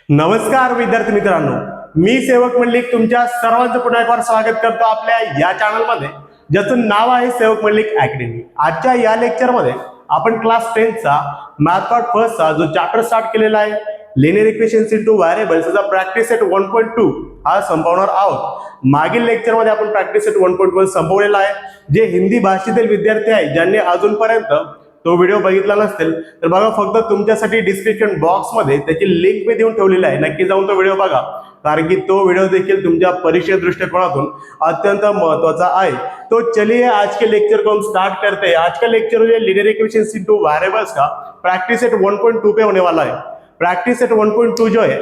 नमस्कार विद्यार्थी मित्रांनो, मी सेवक मंडलिक तुमच्या सर्वांचं पुन्हा एकवार स्वागत करतो आपल्या या चॅनलमध्ये, ज्याचं नाव आहे सेवक मंडलिक अकॅडमी। आजच्या या लेक्चरमध्ये आपण क्लास 10 चा मॅथ पार्ट फर्स्ट चा जो चॅप्टर स्टार्ट केलेला आहे लिनियर इक्वेशन्स इनटू व्हेरिएबल्स चा प्रॅक्टिस सेट 1.2 हा संपवणार आहोत। मागील लेक्चरमध्ये आपण प्रॅक्टिस सेट 1.1 संपवलेला आहे। जे हिंदी भाषेतील विद्यार्थी आहेत ज्यांनी अजूनपर्यंत तो व्हिडिओ बघितला नसेल तर बघा, फक्त तुमच्यासाठी डिस्क्रिप्शन बॉक्स मध्ये त्याची लिंक मी देऊन ठेवलेली आहे, नक्की जाऊन तो व्हिडिओ बघा, कारण की तो व्हिडिओ देखील तुमच्या परीक्षा दृष्टिकोनातून अत्यंत महत्वाचा आहे। तो चलिए आज के लेक्चर को हम स्टार्ट करते हैं। आज का लेक्चर जो लीनियर इक्वेशंस इनटू वेरिएबल्स का प्रैक्टिस सेट 1.2 पे होने वाला है। प्रैक्टिस सेट 1.2 जो है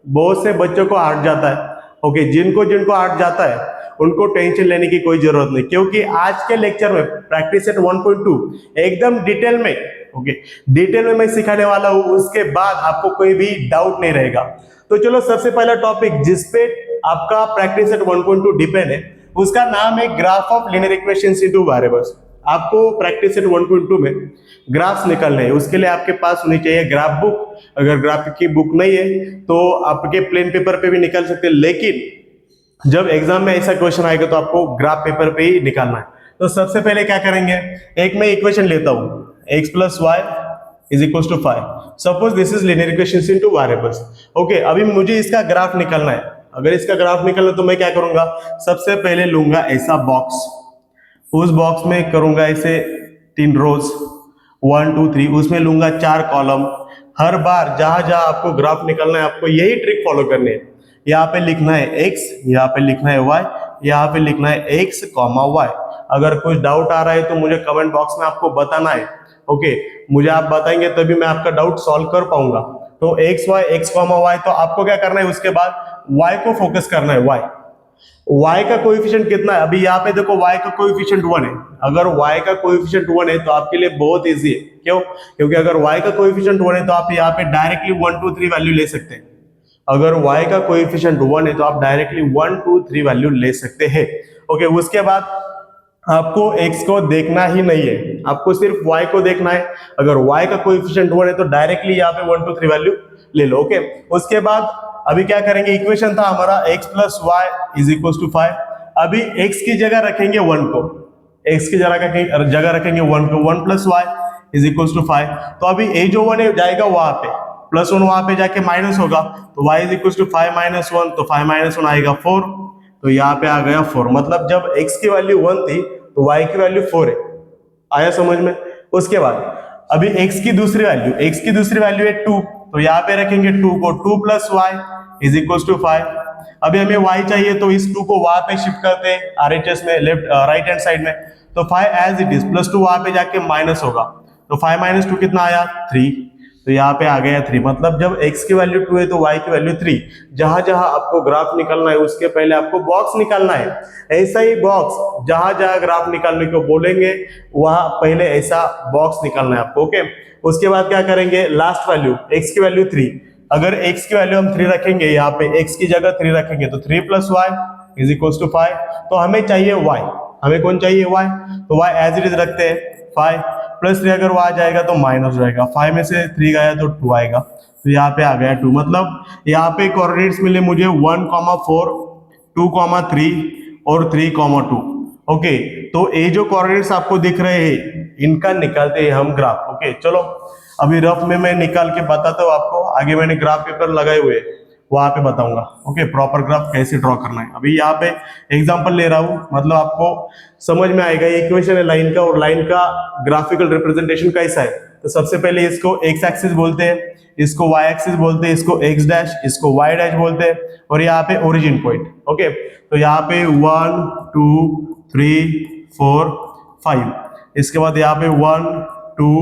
बहुत से बच्चों को हट जाता है। ओके, जिनको हट जाता है उनको टेंशन लेने की कोई जरूरत नहीं, क्योंकि आज के लेक्चर में प्रैक्टिस सेट 1.2 एकदम डिटेल में डिटेल में मैं सिखाने वाला हूं। उसके बाद आपको कोई भी डाउट नहीं रहेगा। तो चलो, सबसे पहला टॉपिक जिसपे आपका प्रैक्टिस सेट 1.2 डिपेंड है उसका नाम है graph of linear equations in two variables. आपको प्रैक्टिस सेट 1.2 में ग्राफ्स निकालने हैं, उसके लिए आपके पास होनी चाहिए ग्राफ बुक। अगर ग्राफ की बुक नहीं है तो आपके प्लेन पेपर पे भी निकाल सकते हैं, लेकिन जब एग्जाम में ऐसा क्वेश्चन आएगा तो आपको ग्राफ पेपर पे ही निकालना है। तो सबसे पहले क्या करेंगे, एक मैं इक्वेशन लेता हूं x plus Y is equal to 5। Suppose this is linear equations in two variables. Okay, अभी मुझे इसका ग्राफ निकालना है। अगर इसका ग्राफ निकालना है तो मैं क्या करूंगा, सबसे पहले लूंगा ऐसा बॉक्स, उस बॉक्स में करूंगा ऐसे 3 रोज 1 2 3, उसमें लूंगा 4 कॉलम। हर बार जहां जहां आपको ग्राफ निकालना है आपको यही ट्रिक फॉलो करनी है। यहाँ पे लिखना है x, यहाँ पे लिखना है y, यहाँ पे लिखना है x, y। अगर कुछ डाउट आ रहा है तो मुझे कमेंट बॉक्स में आपको बताना है। ओके, मुझे आप बताएंगे तभी मैं आपका डाउट सॉल्व कर पाऊंगा। तो x, y, तो आपको क्या करना है, उसके बाद y को फोकस करना है। y का कोएफिशिएंट कितना है, अभी यहाँ पे देखो y का कोएफिशिएंट 1 है। अगर y का कोएफिशिएंट 1 है तो आपके लिए बहुत इजी है। क्यों? क्योंकि अगर y का कोएफिशिएंट 1 है तो आप यहाँ पे डायरेक्टली 1 2 3 वैल्यू ले सकते हैं। अगर y का कोएफिशिएंट 1 है तो आप डायरेक्टली 1 2 3 वैल्यू ले सकते हैं। ओके, उसके बाद आपको x को देखना ही नहीं है, आपको सिर्फ y को देखना है। अगर y का कोएफिशिएंट 1 है तो डायरेक्टली यहाँ पे 1 2 3 वैल्यू ले लो। ओके, उसके बाद अभी क्या करेंगे, इक्वेशन था हमारा x plus Y is equal to 5। अभी x की जगह रखेंगे 1 को, x की जगह रखेंगे 1 को, 1 plus Y is equal to 5। तो अभी a जो 1 है जाएगा वहां पे, प्लस 1 वहां पे जाके माइनस होगा, तो y is equal to 5 minus 1, तो 5 माइनस 1 आएगा 4। तो यहाँ पे आ गया 4। मतलब जब x की वैल्यू 1 थी तो y की वैल्यू 4 है। आया समझ में? उसके बाद अभी x की दूसरी वैल्यू है 2, तो यहाँ पे रखेंगे 2 को, 2 plus Y is equal to 5। अभी हमें y चाहिए तो इस 2 को वहां पे शिफ्ट करते हैं RHS में, लेफ्ट राइट हैंड साइड में। तो 5 एज इट इज, प्लस 2 वहां पे जाके माइनस होगा, तो 5 माइनस 2 कितना आया, 3। तो यहाँ पे आ गया 3। मतलब जब x की वैल्यू 2 है तो y की वैल्यू 3। जहां जहां आपको ग्राफ निकालना है उसके पहले आपको बॉक्स निकालना है। ऐसा ही बॉक्स जहां जहां ग्राफ निकालने को बोलेंगे वहां पहले ऐसा बॉक्स निकालना है आपको। ओके, उसके बाद क्या करेंगे, लास्ट वैल्यू x की वैल्यू 3। अगर x की वैल्यू हम 3 रखेंगे, यहाँ पे x की जगह 3 रखेंगे तो 3 plus Y is equal to 5। तो हमें चाहिए y, हमें कौन चाहिए, y। तो y एज इट इज रखते हैं 5 प्लस 3, अगर वहां जाएगा तो माइनस रहेगा, 5 में से 3 गया तो 2 आएगा, तो यहाँ पे आ गया 2। मतलब यहाँ पे कोऑर्डिनेट्स मिले मुझे 1, 4, 2, 3 और 3, 2। ओके, तो ये जो कोऑर्डिनेट्स आपको दिख रहे हैं इनका निकालते हैं हम ग्राफ। ओके, चलो अभी रफ में मैं निकाल के बताता हूँ आपको, आगे मैंने ग्राफ पेपर लगाए हुए वहां पे बताऊंगा। ओके, प्रॉपर ग्राफ कैसे ड्रॉ करना है। अभी यहाँ पे एग्जांपल ले रहा हूं, मतलब आपको समझ में आएगा। ये इक्वेशन है लाइन का, और लाइन का ग्राफिकल रिप्रेजेंटेशन कैसा है। तो सबसे पहले इसको एक्स एक्सिस बोलते हैं, इसको वाई एक्सिस बोलते हैं, इसको एक्स डैश, इसको वाई डैश बोलते हैं, और यहाँ पे ओरिजिन पॉइंट। ओके, तो यहाँ पे 1 2 3 4 5, इसके बाद यहाँ पे 1 2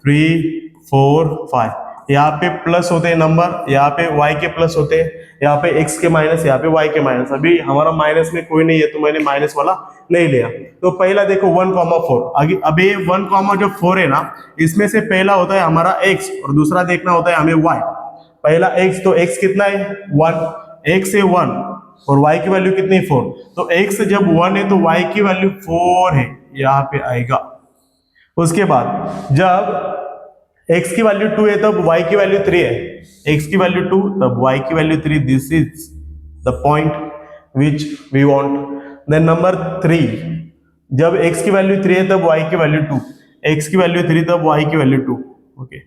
3 4 5, यहाँ पे प्लस होते हैं नंबर, यहाँ पे y के प्लस होते हैं, यहाँ पे x के माइनस, यहाँ पे y के माइनस। अभी हमारा माइनस में कोई नहीं है तो मैंने माइनस वाला नहीं लिया। तो पहला देखो 1, 4। आगे अभी 1, जो 4 है ना, इसमें से पहला होता है हमारा x और दूसरा देखना होता है हमें y। पहला x, तो x कितना है 1, x है 1 और y की वैल्यू कितनी 4। तो x जब 1 है तो y की वैल्यू 4 है, यहाँ पे आएगा। उसके बाद जब x की वैल्यू 2 है तब y की वैल्यू 3 है, x की वैल्यू 2 तब y की value 3, this is the point which we want. Then number 3, जब x की वैल्यू 3 है तब y की वैल्यू 2, x की वैल्यू 3 तब y की वैल्यू 2। ओके,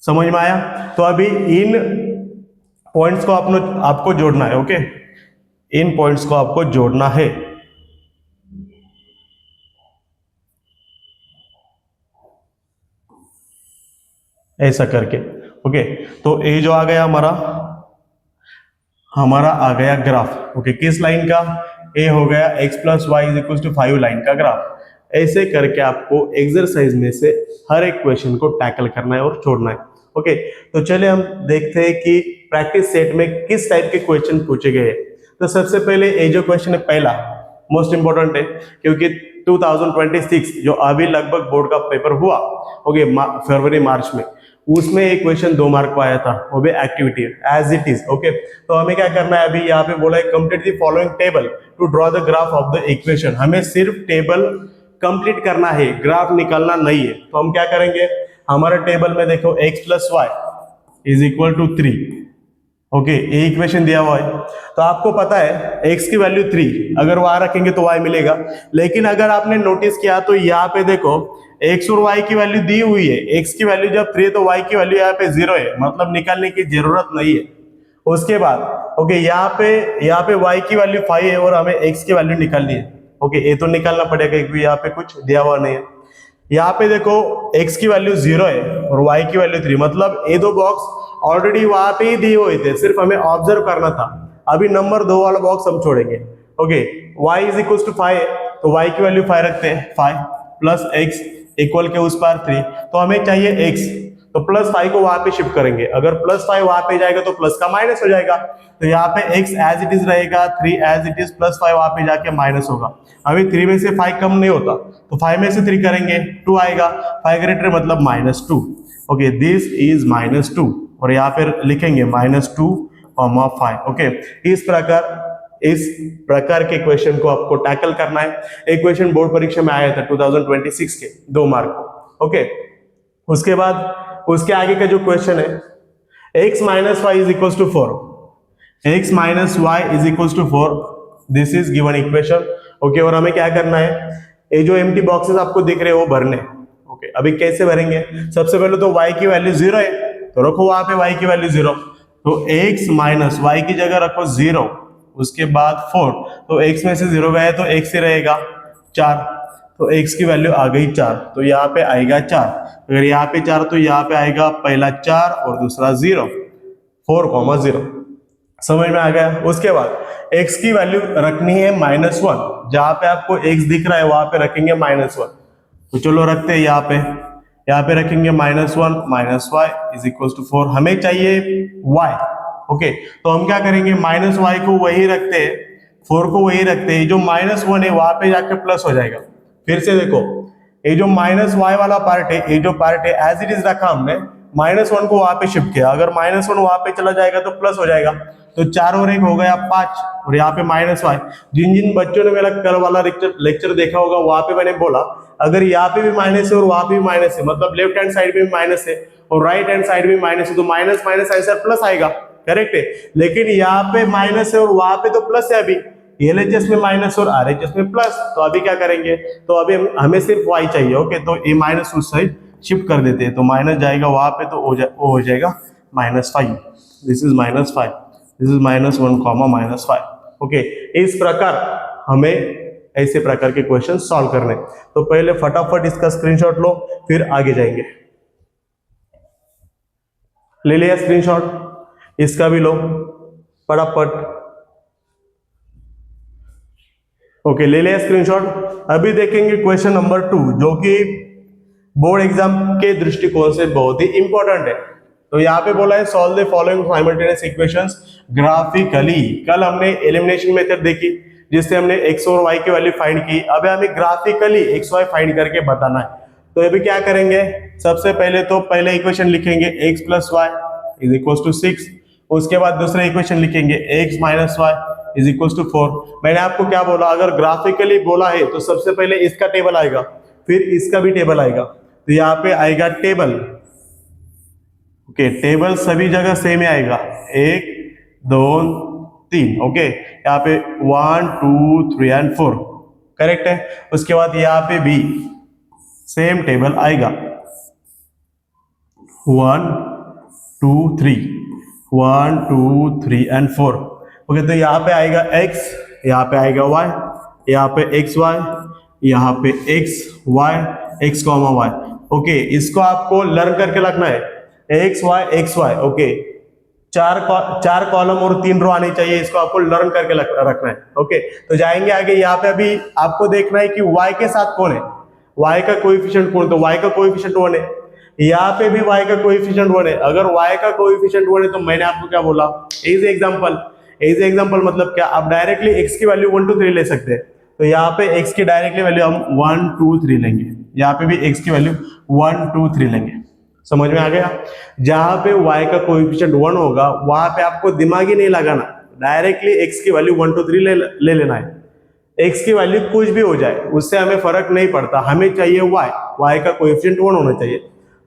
समझ में आया? तो अभी इन पॉइंट्स को आपको जोड़ना है। ओके, इन पॉइंट्स को आपको जोड़ना है। ऐसा करके। ओके, तो ये जो आ गया हमारा आ गया ग्राफ। ओके, किस लाइन का? ए हो गया x plus Y is equal to 5 line का ग्राफ। ऐसे करके आपको एक्सरसाइज में से हर एक क्वेश्चन को टैकल करना है और छोड़ना है। ओके, तो चलिए हम देखते हैं कि प्रैक्टिस सेट में किस टाइप के क्वेश्चन पूछे गए हैं। तो सबसे पहले ये जो क्वेश्चन है पहला मोस्ट इंपॉर्टेंट है, क्योंकि 2026 जो अभी लगभग बोर्ड का पेपर हुआ, ओके, फरवरी मार्च में, उसमें एक क्वेश्चन 2 मार्क को आया था, वो भी activity as it is. Okay, तो हमें क्या करना है, अभी यहाँ पे बोला है complete the following table to draw the graph of the equation. हमें सिर्फ टेबल कंप्लीट करना है, ग्राफ निकालना नहीं है। तो हम क्या करेंगे, हमारे टेबल में देखो x plus Y is equal to 3। Okay, ये इक्वेशन दिया हुआ है, तो आपको पता है x की वैल्यू 3, अगर y रखेंगे तो y मिलेगा। लेकिन अगर आपने नोटिस किया तो यहाँ पे देखो x और y की वैल्यू दी हुई है, x की वैल्यू जब 3 है तो y की वैल्यू यहाँ पे 0 है, मतलब निकालने की जरूरत नहीं है। उसके बाद ओके, यहाँ पे y की वैल्यू 5 है और हमें x की वैल्यू निकालनी है। ओके, ये तो निकालना पड़ेगा क्योंकि यहाँ पे कुछ दिया हुआ नहीं है। यहाँ पे देखो x की वैल्यू 0 है और y की वैल्यू 3, मतलब ये दो बॉक्स ऑलरेडी वहां पे ही दिए हुए थे, सिर्फ हमें ऑब्जर्व करना था। अभी नंबर 2 वाला बॉक्स हम छोड़ेंगे। Okay, y is equal to 5 है तो y की वैल्यू 5 रखते हैं, 5 प्लस x इक्वल के उस पार 3, तो हमें चाहिए x, तो प्लस 5 को वहां पे शिफ्ट करेंगे। अगर प्लस 5 वहां पे जाएगा तो प्लस का माइनस हो जाएगा, तो यहाँ पे x एज इट इज रहेगा, 3 एज इट इज, प्लस 5 वहां पे जाके माइनस होगा। अभी 3 में से 5 कम नहीं होता, तो 5 में से 3 करेंगे 2 आएगा, 5 ग्रेटर मतलब -2। ओके, दिस इज -2 और यहाँ पे लिखेंगे -2, 5। ओके, इस प्रकार के क्वेश्चन को आपको टैकल करना है। एक क्वेश्चन बोर्ड परीक्षा में आया था 2026 के 2 मार्क को। ओके, उसके बाद उसके आगे का जो क्वेश्चन है x minus Y is equal to 4, x minus Y is equal to 4, this is given equation. Okay, और हमें क्या करना है, ये जो एम्प्टी बॉक्सेस आपको दिख रहे हैं वो भरने। ओके, अभी कैसे भरेंगे, सबसे पहले तो y की वैल्यू 0 है तो रखो वहां पे y की वैल्यू 0, तो x माइनस वाई की जगह रखो 0, उसके बाद 4, तो x में से 0 गया तो x ही रहेगा 4, तो x की वैल्यू आ गई 4, तो यहाँ पे आएगा 4। अगर यहाँ पे 4 तो यहाँ पे आएगा पहला 4 और दूसरा 0, 4,0। समझ में आ गया? उसके बाद x की वैल्यू रखनी है -1, जहां पे आपको x दिख रहा है वहां पे रखेंगे -1, तो चलो रखते हैं यहाँ पे रखेंगे -1 minus Y is equal to 4। हमें चाहिए y। ओके, तो हम क्या करेंगे, -y को वही रखते हैं, 4 को वही रखते हैं, जो -1 है वहां पे जाके प्लस हो जाएगा। फिर से देखो, ये जो -y वाला पार्ट है, ये जो पार्ट है एज इट इज रखा हमने, -1 को वहां पे शिफ्ट किया, अगर -1 वहां पे चला जाएगा तो प्लस हो जाएगा, तो 4 और 1 हो गया 5, और यहाँ पे -y। जिन जिन बच्चों ने मेरा कल वाला लेक्चर देखा होगा वहां पे मैंने बोला अगर यहाँ पे भी माइनस है और वहां पे भी माइनस है, मतलब लेफ्ट हैंड साइड में भी माइनस है और राइट हैंड साइड में भी माइनस है, तो माइनस माइनस आंसर प्लस आएगा, करेक्ट है। लेकिन यहाँ पे माइनस है और वहां पे तो प्लस है, अभी LHS में माइनस और RHS में प्लस, तो अभी क्या करेंगे, तो अभी हमें सिर्फ y चाहिए। ओके, तो ये माइनस उस साइड शिफ्ट कर देते हैं, तो माइनस जाएगा वहां पे, तो वो हो जाएगा -5, this is -5, this is -1, -5। Okay, इस प्रकार हमें ऐसे प्रकार के क्वेश्चन सॉल्व करने। तो पहले फटाफट इसका स्क्रीनशॉट लो, फिर आगे जाएंगे। ले लिया स्क्रीनशॉट, इसका भी लो फटाफट। ओके, ले लिया स्क्रीनशॉट। अभी देखेंगे क्वेश्चन नंबर 2, जो कि बोर्ड एग्जाम के दृष्टिकोण से बहुत ही इंपॉर्टेंट है। तो यहाँ पे बोला है solve the following simultaneous equations graphically. कल हमने एलिमिनेशन मेथड देखी जिससे हमने x और y की वैल्यू फाइंड की, अब हमें ग्राफिकली x y फाइंड करके बताना है। तो अभी क्या करेंगे, सबसे पहले तो पहले इक्वेशन लिखेंगे x plus Y is equal to 6, उसके बाद दूसरा इक्वेशन लिखेंगे x minus Y is equal to 4। मैंने आपको क्या बोला, अगर ग्राफिकली बोला है तो सबसे पहले इसका टेबल आएगा, फिर इसका भी टेबल आएगा, तो यहाँ पे आएगा टेबल ओके टेबल सभी जगह सेम ही आएगा, 1 2 3। ओके यहाँ पे 1 2 3 एंड 4 करेक्ट है। उसके बाद यहाँ पे भी सेम टेबल आएगा, 1 2 3 1 2 3 एंड 4। ओके तो यहाँ पे आएगा x, यहाँ पे आएगा y, यहाँ पे एक्स वाई, यहाँ पे X Y, X comma Y. Okay इसको आपको लर्न करके रखना है, एक्स वाई। ओके चार कॉलम और 3 रो आनी चाहिए, इसको आपको लर्न करके रखना है। ओके तो जाएंगे आगे। यहाँ पे अभी आपको देखना है कि y के साथ कौन है, y का कोएफिशिएंट कौन, तो y का कोएफिशिएंट 1 है। यहाँ पे भी y का कोएफिशिएंट 1 है। अगर y का कोएफिशिएंट 1 है तो मैंने आपको क्या बोला, एज एग्जांपल मतलब क्या, आप डायरेक्टली x की वैल्यू 1 2 3 ले सकते हैं। तो यहाँ पे x की डायरेक्टली वैल्यू हम 1 2 3 लेंगे, यहाँ पे भी x की वैल्यू 1 2 3 लेंगे। समझ में आ गया। जहां पे y का कोएफिशिएंट 1 होगा वहां पे आपको दिमाग ही नहीं लगाना, डायरेक्टली x की वैल्यू 1 2 3 ले लेना है। x की वैल्यू कुछ भी हो जाए उससे हमें फर्क नहीं पड़ता, हमें चाहिए y का कोएफिशिएंट 1 होना चाहिए।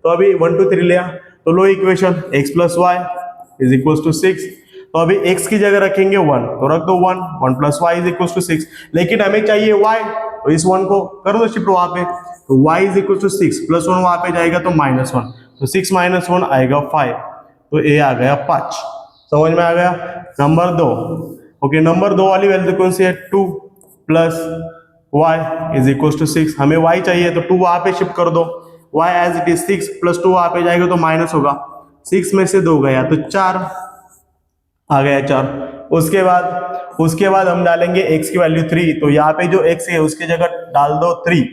तो अभी 1 2 3 लिया तो लो equation x plus Y is equal to 6। तो अभी x की जगह रखेंगे 1, तो रख दो 1 plus Y is equal to 6। लेकिन हमें चाहिए y, तो इस 1 को कर दो शिफ्ट वहां पे, तो y is equal to 6 plus 1 वहां पे जाएगा तो -1, तो 6 माइनस 1 आएगा 5, तो ए आ गया 5। समझ में आ गया। नंबर 2, ओके नंबर 2 वाली वैल्यू कौन सी है, 2 plus Y is equal to 6। हमें y चाहिए तो 2 वहां पे शिफ्ट कर दो, y as it is 6 plus 2 वहां पे जाएगा तो माइनस होगा, 6 में से 2 गया तो 4 आ गया 4। उसके बाद हम डालेंगे x की वैल्यू 3, तो यहाँ पे जो x है उसकी जगह डाल दो 3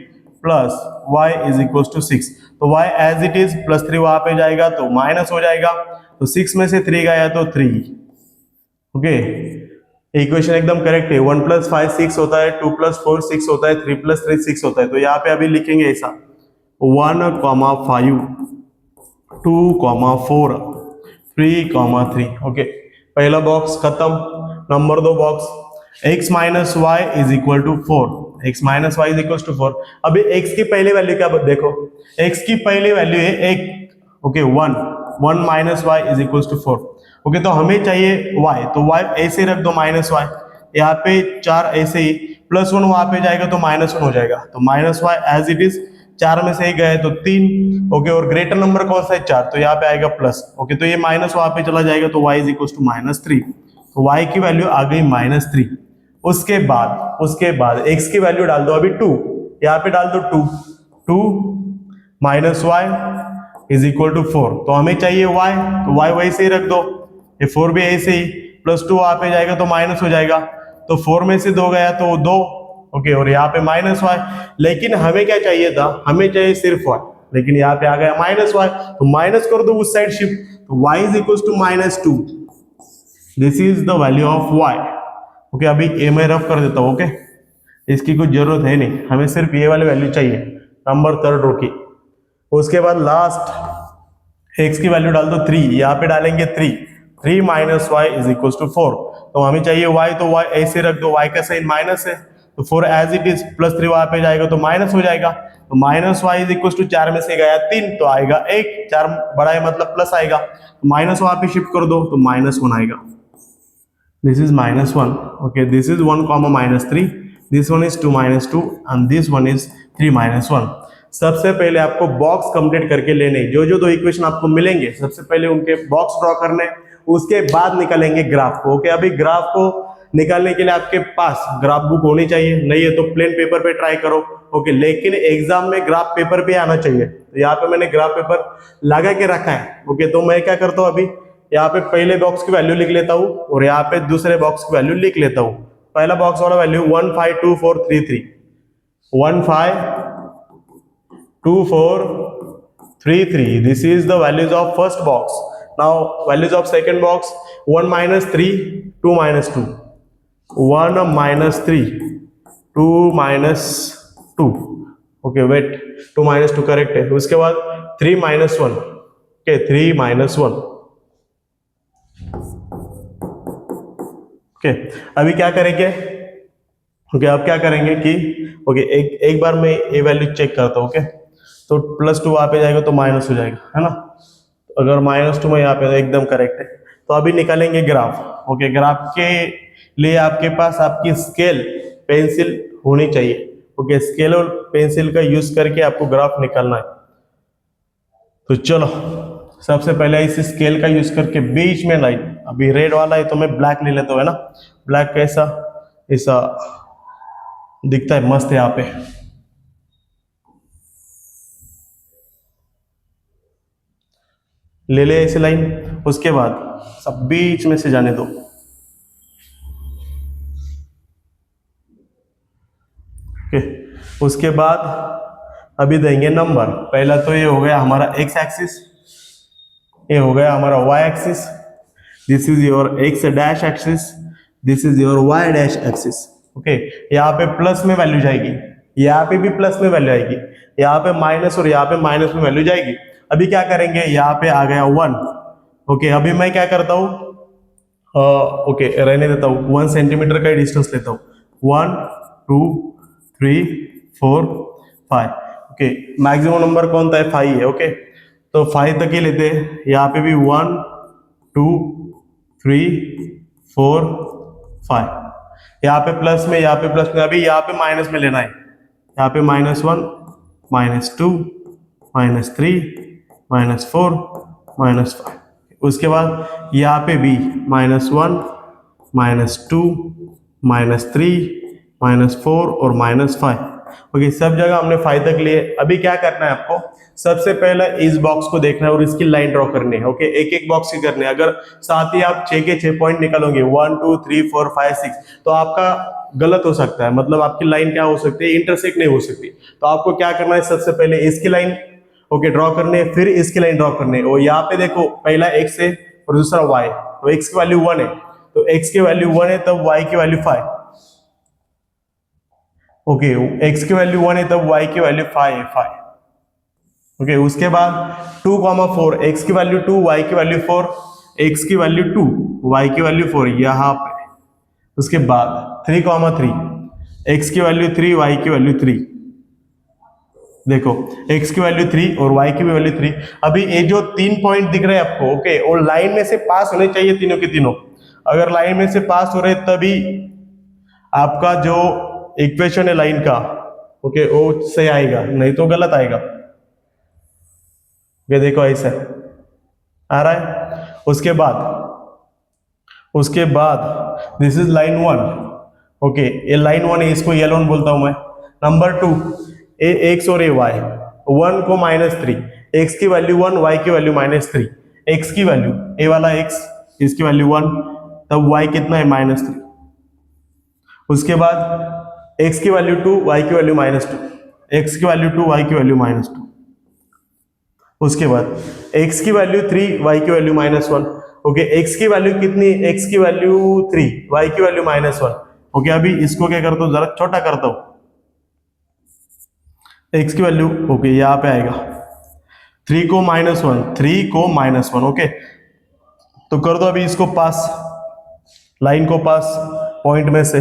plus y is equal to 6, तो y as it is plus 3 वहां पे जाएगा तो माइनस हो जाएगा, तो 6 में से 3 गया तो 3। ओके इक्वेशन एकदम करेक्ट है। 1 प्लस 5 6 होता है, 2 प्लस 4 6 होता है, 3 प्लस 3 6 होता है। तो यहाँ पे अभी लिखेंगे ऐसा 1 5 2 4 3 3। ओके पहला बॉक्स खत्म। Number 2 box x minus Y is equal to 4, x minus Y is equal to 4। अभी x की पहली वैल्यू क्या देखो, x की पहली वैल्यू है 1, okay 1 minus Y is equal to 4। Okay तो हमें चाहिए y, तो y ऐसे रख दो माइनस वाई, यहाँ पे 4 ऐसे ही, प्लस 1 वहां पे जाएगा तो -1 हो जाएगा, तो minus Y as it is 4 में से ही गए तो 3। ओके और ग्रेटर नंबर कौन सा है 4, तो यहाँ पे आएगा प्लस। ओके तो ये माइनस वहां पे चला जाएगा तो y इज इक्वल टू -3, तो y की वैल्यू आ गई -3। उसके बाद x की वैल्यू डाल दो अभी 2, यहाँ पे डाल दो 2 minus Y is equal to 4, तो हमें चाहिए y, तो y वैसे ही रख दो, ये 4 भी ऐसे ही, प्लस 2 वहां पे जाएगा तो माइनस हो जाएगा, तो 4 में से 2 गया तो 2। ओके और यहाँ पे माइनस वाई, लेकिन हमें क्या चाहिए था, हमें चाहिए सिर्फ y, लेकिन यहाँ पे आ गया माइनस वाई, तो माइनस कर दो उस साइड शिफ्ट, तो y is equal to -2। This is the value of y। Okay अभी ए में रफ कर देता हूं। ओके इसकी कुछ जरूरत है नहीं, हमें सिर्फ ये वाली वैल्यू चाहिए नंबर 3rd रो की। उसके बाद लास्ट x की वैल्यू डाल दो 3, यहाँ पे डालेंगे 3 minus Y is equal to 4, तो हमें चाहिए y, तो y ऐसे रख दो, y का साइन माइनस है, तो 4 एज इट इज, प्लस 3 वहां पे जाएगा तो माइनस हो जाएगा, तो minus Y is equal to 4 में से गया 3, तो आएगा 1, 4 बड़ा है मतलब प्लस आएगा, तो माइनस वहां पे शिफ्ट कर दो तो -1 आएगा। This is -1। Okay this is 1 -3, this one is 2 -2 and this one is 3 -1। सबसे पहले आपको बॉक्स कंप्लीट करके लेने, जो 2 इक्वेशन आपको मिलेंगे सबसे पहले उनके बॉक्स ड्रॉ करने, उसके बाद निकालेंगे ग्राफ को। ओके अभी ग्राफ को निकालने के लिए आपके पास ग्राफ बुक होनी चाहिए, नहीं है तो प्लेन पेपर पे ट्राई करो। ओके लेकिन एग्जाम में ग्राफ पेपर पे आना चाहिए, तो यहाँ पे मैंने ग्राफ पेपर लगा के रखा है। ओके तो मैं क्या करता हूँ, अभी यहाँ पे पहले बॉक्स की वैल्यू लिख लेता हूँ और यहाँ पे दूसरे बॉक्स की वैल्यू लिख लेता हूँ। पहला बॉक्स वाला value 1 5 2 4 3 3, 1 5 2 4 3 3, this is the values of first box. Now values of second box, 1 -3 2 -2, 1 -3 2 -2। Okay wait 2 -2 correct है। उसके बाद 3 -1, ओके 3 -1। ओके अभी क्या करेंगे, ओके अब क्या करेंगे कि ओके एक बार मैं ये वैल्यू चेक करता हूँ। ओके तो +2 वहां पे जाएगा तो माइनस हो जाएगा, है ना। अगर -2 में यहाँ पे तो एकदम करेक्ट है। तो अभी निकालेंगे ग्राफ। ओके, ग्राफ के लिए आपके पास आपकी स्केल पेंसिल होनी चाहिए। ओके, स्केल और पेंसिल का यूज करके आपको ग्राफ निकालना है। तो चलो सबसे पहले इस स्केल का यूज करके बीच में लाइन, अभी रेड वाला है तो मैं ब्लैक ले लेता हूँ, है ना। ब्लैक कैसा, ऐसा दिखता है, मस्त है यहाँ पे। ले ले ऐसे लाइन, उसके बाद सब बीच में से जाने दो। ओके, उसके बाद अभी देंगे नंबर। पहला तो ये हो गया हमारा एक्स एक्सिस, ये हो गया हमारा Y axis, this is your X dash axis, this is your Y dash axis. Okay, यहाँ पे प्लस में वैल्यू जाएगी, यहाँ पे भी प्लस में वैल्यू आएगी, यहाँ पे माइनस और यहाँ पे माइनस में वैल्यू जाएगी। अभी क्या करेंगे, यहाँ पे आ गया 1। ओके, अभी मैं क्या करता हूँ, ओके रहने देता हूँ, 1 सेंटीमीटर का डिस्टेंस लेता हूँ। 1 2 3 4 5। ओके, मैक्सिमम नंबर कौन सा है, 5 है। ओके, तो 5 तक ही लेते हैं। यहाँ पे भी 1 2 3 4 5, यहाँ पे प्लस में, यहाँ पे प्लस में, अभी यहाँ पे माइनस में लेना है। यहाँ पे -1 -2 -3 -4 -5। उसके बाद यहाँ पे भी -1 -2 -3 -4 और -5। ओके, सब जगह हमने 5 तक लिए। अभी क्या करना है आपको, सबसे पहले इस बॉक्स को देखना है और इसकी लाइन ड्रॉ करनी है। ओके, एक एक बॉक्स की करनी है। अगर साथ ही आप 6 के 6 पॉइंट निकालोगे 1 2 3 4 5 6, तो आपका गलत हो सकता है, मतलब आपकी लाइन क्या हो सकती है, इंटरसेक्ट नहीं हो सकती। तो आपको क्या करना है, सबसे पहले इसकी लाइन ओके ड्रॉ करनी है, फिर इसकी लाइन ड्रॉ करनी है। और यहाँ पे देखो, पहला x है और दूसरा y, तो x की वैल्यू 1 है, तो x की वैल्यू 1 है तब y की वैल्यू 5। ओके, x की वैल्यू 1 है तब y की वैल्यू 5 है, 5। ओके, उसके बाद 2,4, x की वैल्यू 2, y की वैल्यू 4, x की वैल्यू 2, y की वैल्यू 4 यहाँ पे। उसके बाद 3,3, x की वैल्यू 3, y की वैल्यू 3। देखो, x की वैल्यू 3 और y की भी वैल्यू 3। अभी ये जो 3 पॉइंट दिख रहे हैं आपको, ओके, और लाइन में से पास होने चाहिए तीनों के तीनों। अगर लाइन में से पास हो रहे तभी आपका जो इक्वेशन है लाइन का, ओके, वो सही आएगा, नहीं तो गलत आएगा। ये देखो ऐसा आ रहा है। उसके बाद दिस इज लाइन 1। ओके, ये लाइन 1 है, इसको येलो बोलता हूं मैं। नंबर 2, ए एक्स और ए वाई, 1 को -3, एक्स की वैल्यू 1, वाई की वैल्यू -3, एक्स की वैल्यू, ए वाला एक्स, इसकी वैल्यू 1, तब वाई कितना है, -3। उसके बाद एक्स की वैल्यू 2, वाई की वैल्यू -2, एक्स की वैल्यू 2, वाई की वैल्यू -2। उसके बाद एक्स की वैल्यू 3, वाई की वैल्यू -1। ओके, एक्स की वैल्यू कितनी, एक्स की वैल्यू 3, वाई की वैल्यू -1। ओके, अभी इसको क्या करता हूँ, जरा छोटा करता हूँ, एक्स की वैल्यू, ओके, यहाँ पे आएगा 3 को -1, 3 को -1। ओके, तो कर दो अभी इसको पास, लाइन को पास पॉइंट में से।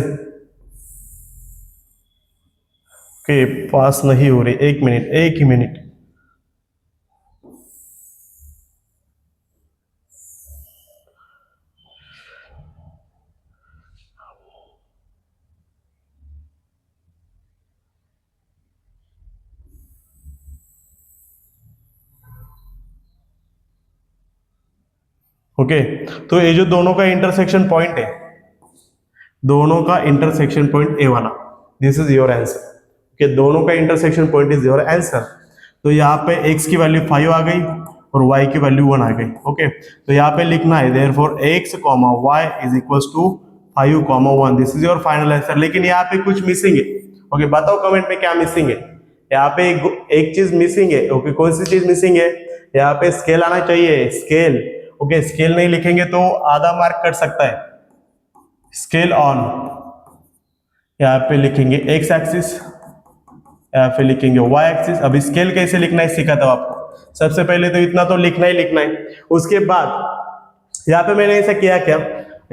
ओके, पास नहीं हो रही, एक मिनट, एक ही मिनट। ओके, तो ये जो दोनों का इंटरसेक्शन पॉइंट है, दोनों का इंटरसेक्शन पॉइंट ए वाला, this is your answer. Okay, दोनों का intersection point is your answer. तो यहाँ पे x की वैल्यू 5 आ गई और y की वैल्यू 1 आ गई। ओके, तो यहाँ पे लिखना है therefore x, y is equals to 5, 1। This is your final answer. लेकिन यहाँ पे कुछ मिसिंग है। ओके, बताओ कमेंट में क्या मिसिंग है। यहाँ पे एक चीज मिसिंग है। ओके, कौन सी चीज मिसिंग है, यहाँ पे स्केल आना चाहिए, स्केल। ओके, स्केल नहीं लिखेंगे तो आधा मार्क कट सकता है। स्केल ऑन, यहाँ पे लिखेंगे x एक्सिस, यहाँ पे लिखेंगे y एक्सिस। अभी स्केल कैसे लिखना है सिखाता हूं आपको। सबसे पहले तो इतना तो लिखना ही लिखना है। उसके बाद यहाँ पे मैंने ऐसा किया क्या,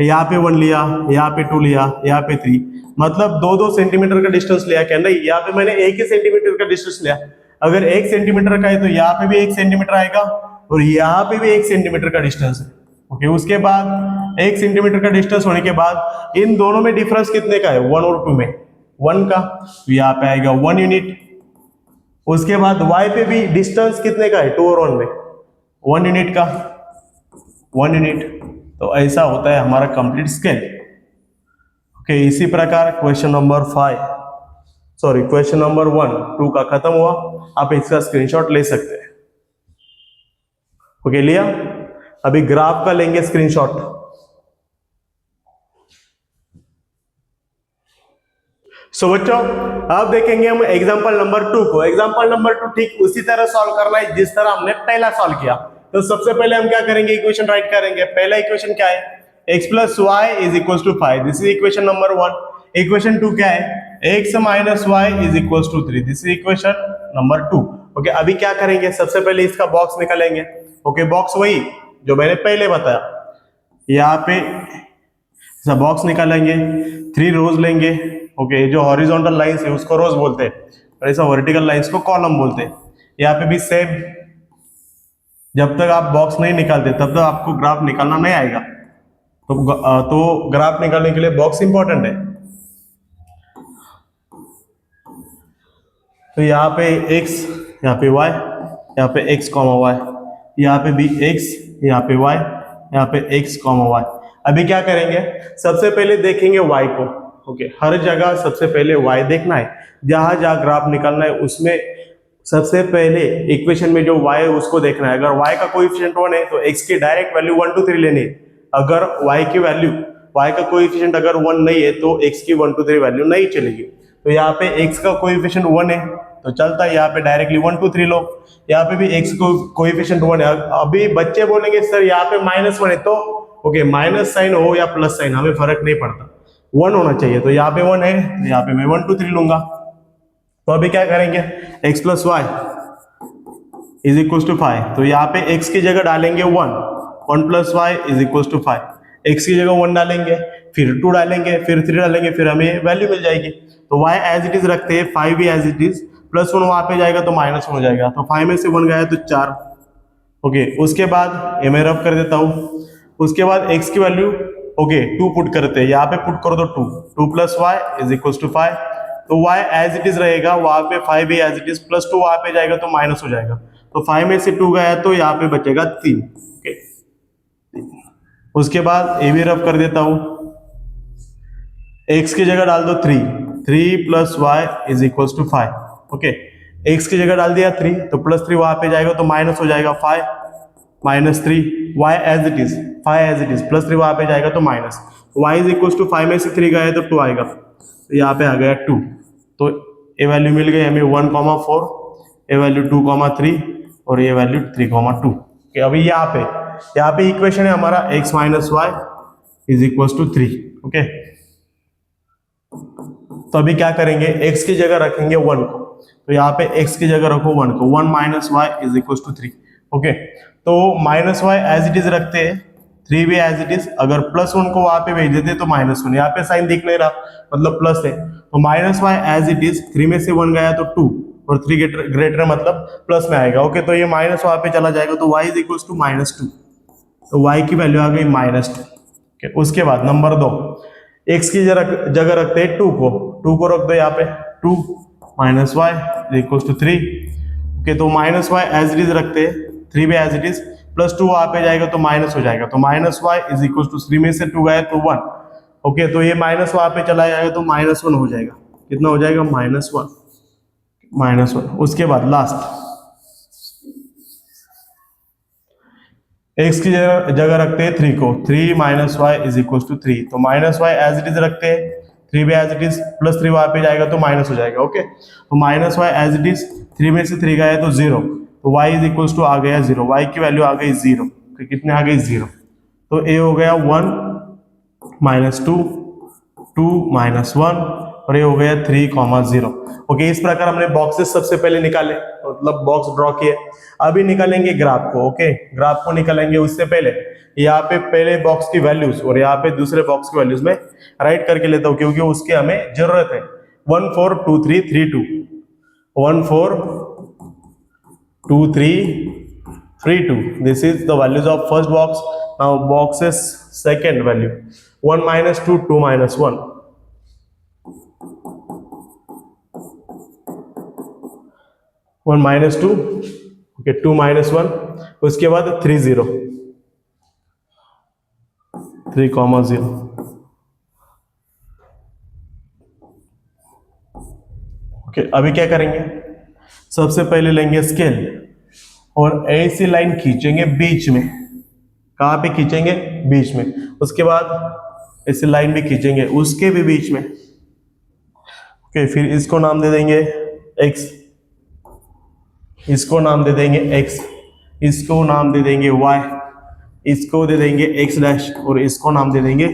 यहाँ पे 1 लिया, यहाँ पे 2 लिया, यहाँ पे 3, मतलब 2-2 सेंटीमीटर का डिस्टेंस लिया क्या, नहीं, यहाँ पे मैंने 1 ही सेंटीमीटर का डिस्टेंस लिया। अगर 1 सेंटीमीटर का है तो यहाँ पे भी 1 सेंटीमीटर आएगा और यहाँ पे भी 1 सेंटीमीटर का डिस्टेंस है। ओके, उसके बाद 1 सेंटीमीटर का डिस्टेंस होने के बाद इन दोनों में डिफरेंस कितने का है, 1 और 2 में 1 का, तो यहाँ पे आएगा 1 यूनिट। उसके बाद y पे भी डिस्टेंस कितने का है, 2 और 1 में 1 यूनिट का, 1 यूनिट। तो ऐसा होता है हमारा कंप्लीट स्केल। ओके, इसी प्रकार क्वेश्चन नंबर 1 2 का खत्म हुआ। आप इसका स्क्रीनशॉट ले सकते हैं। ओके, लिया। अभी ग्राफ का लेंगे स्क्रीनशॉट। सो बच्चों, अब देखेंगे हम एग्जांपल नंबर 2 को। एग्जांपल नंबर 2 ठीक उसी तरह सॉल्व करना है जिस तरह हमने पहला सॉल्व किया। तो सबसे पहले हम क्या करेंगे, इक्वेशन राइट करेंगे। पहला इक्वेशन क्या है, x + y = 5, this is equation number 1। Equation 2 क्या है, x - y = 3, this is equation number 2। Okay, अभी क्या करेंगे, सबसे पहले इसका बॉक्स निकालेंगे। ओके, बॉक्स वही जो मैंने पहले बताया, यहाँ पे बॉक्स निकालेंगे, 3 रोज लेंगे। ओके, जो हॉरिजॉन्टल लाइंस है उसको रोज बोलते हैं और ऐसा वर्टिकल लाइंस को कॉलम बोलते हैं। यहाँ पे भी सेम, जब तक आप बॉक्स नहीं निकालते तब तक आपको ग्राफ निकालना नहीं आएगा। तो ग्राफ निकालने के लिए बॉक्स इंपॉर्टेंट है। तो यहाँ पे x, यहाँ पे y, यहाँ पे x, y, यहाँ पे भी x, यहाँ पे y, यहाँ पे x, y। अभी क्या करेंगे, सबसे पहले देखेंगे y को। ओके, हर जगह सबसे पहले y देखना है। जहां जहां ग्राफ निकालना है उसमें सबसे पहले इक्वेशन में जो y है उसको देखना है। अगर y का कोएफिशिएंट 1 है तो x की डायरेक्ट वैल्यू 1 2 3 लेनी है। अगर y की वैल्यू, y का कोएफिशिएंट अगर 1 नहीं है तो x की 1 2 3 वैल्यू नहीं चलेगी। तो यहाँ पे x का कोएफिशिएंट 1 है तो चलता है, यहाँ पे डायरेक्टली 1 2 3 लो। यहाँ पे भी x को कोएफिशिएंट 1 है। अभी बच्चे बोलेंगे सर यहाँ पे -1 है, तो ओके, माइनस साइन हो या प्लस साइन हमें फर्क नहीं पड़ता, 1 होना चाहिए। तो यहाँ पे 1 है तो यहाँ पे मैं 1 2 3 लूंगा। तो अभी क्या करेंगे, x + y = 5, तो यहाँ पे x की जगह डालेंगे 1 + y = 5, x की जगह 1 डालेंगे, फिर 2 डालेंगे, फिर 3 डालेंगे, फिर हमें वैल्यू मिल जाएगी। तो y एज इट इज रखते हैं, 5 भी एज इट इज, +1 वहां पे जाएगा तो -1 हो जाएगा। तो 5 में से 1 गया तो 4। ओके, उसके बाद ये मैं रब कर देता हूँ। उसके बाद x की वैल्यू ओके 2 पुट करते हैं, यहाँ पे पुट करो तो 2 + y = 5। तो y एज इट इज रहेगा, वहां पे 5 भी एज इट इज, +2 वहां पे जाएगा तो माइनस हो जाएगा। तो 5 में से 2 गया तो यहाँ पे बचेगा 3। ओके, उसके बाद ये भी रब कर देता हूं, x की जगह डाल दो 3 + y = 5। ओके, x की जगह डाल दिया 3 तो +3 वहां पे जाएगा तो माइनस हो जाएगा 5 -3, y as it is, 5 as it is, +3 वहां पे जाएगा तो माइनस, y = 5 में से 3 गया तो 2 आएगा, तो यहाँ पे आ गया 2। तो ये वैल्यू मिल गई हमें 1,4, ये वैल्यू 2,3 और ये वैल्यू 3,2। अभी यहाँ पे इक्वेशन है हमारा x - y = 3। ओके, तो अभी क्या करेंगे, x की जगह रखेंगे 1 को, तो यहाँ पे x की जगह रखो 1 को, 1 - y = 3। ओके, तो -y एज इट इज रखते हैं, 3 भी एज इट इज, अगर +1 को वहां पे भेज देते तो -1, यहाँ पे साइन दिख नहीं रहा मतलब प्लस है, तो -y एज इट इज, 3 में से 1 गया तो 2 और 3 ग्रेटर मतलब प्लस में आएगा। ओके, तो ये माइनस वहां पे चला जाएगा तो y = -2, तो y की वैल्यू आ गई -2। ओके, उसके बाद नंबर 2, x की जगह रखते हैं 2 को रख दो यहाँ पे, 2 - y = 3। ओके, तो -y एज इट इज रखते हैं, 3 भी एज इट इज, +2 वहां पे जाएगा तो माइनस हो जाएगा, तो -y = 3 में से 2 गया तो 1। ओके, तो ये माइनस वहां पे चला जाएगा तो -1 हो जाएगा, कितना हो जाएगा, -1। उसके बाद लास्ट x की जगह रखते हैं 3 को, 3 - y = 3, तो -y एज इट इज रखते हैं, 3 भी एज इट इज, +3 वहां पे जाएगा तो माइनस हो जाएगा। ओके, तो -y एज इट इज, 3 में से 3 गया तो 0, तो y = आ गया 0, y की वैल्यू आ गई 0, तो कितने आ गई 0, तो a हो गया 1 - 2 2 - 1 और ये हो गया 3,0। ओके, इस प्रकार हमने बॉक्सेस सबसे पहले निकाले, मतलब बॉक्स ड्रॉ किए। अभी निकालेंगे ग्राफ को। ओके, ग्राफ को निकालेंगे, उससे पहले यहाँ पे पहले बॉक्स की वैल्यूज और यहाँ पे दूसरे बॉक्स की वैल्यूज में राइट करके लेता हूँ क्योंकि उसकी हमें जरूरत है। 1 4 2 3 3 2, 1 4 2 3 3 2. This is the values of first box. Now box's second value, 1 minus 2, 2 minus 1, 1 minus 2, okay, 2 minus 1, उसके बाद 3 0, 3 comma 0. ओके, अभी क्या करेंगे, सबसे पहले लेंगे स्केल और ऐसी लाइन खींचेंगे बीच में. कहाँ पे खींचेंगे, बीच में. उसके बाद ऐसी लाइन भी खींचेंगे उसके भी बीच में. ओके, फिर इसको नाम दे देंगे x, इसको नाम दे देंगे x, इसको नाम दे देंगे y, इसको दे देंगे x डैश और इसको नाम दे देंगे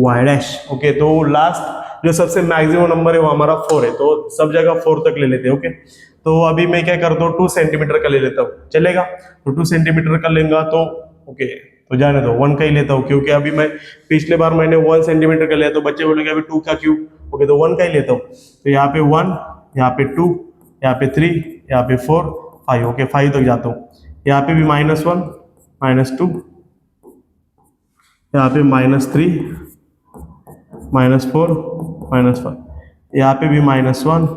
y डैश. ओके, तो लास्ट जो सबसे मैक्सिमम नंबर है वो हमारा 4 है, तो सब जगह 4 तक ले लेते हैं. ओके, तो अभी मैं क्या करता हूँ, 2 सेंटीमीटर का ले लेता हूँ, चलेगा. तो 2 सेंटीमीटर का लेंगे तो ओके, तो जाने दो, 1 का ही लेता हूँ, क्योंकि अभी मैं पिछले बार मैंने 1 सेंटीमीटर का लिया तो बच्चे बोलेंगे अभी 2 का क्यों. ओके, तो 1 का ही लेता हूँ. तो यहाँ पे 1, यहाँ पे 2, यहाँ पे 3, यहाँ पे 4, 5. ओके, 5 तक जाता हूँ. यहाँ पे भी -1, -2, यहाँ पे -3, -4, -5, यहाँ पे भी -1,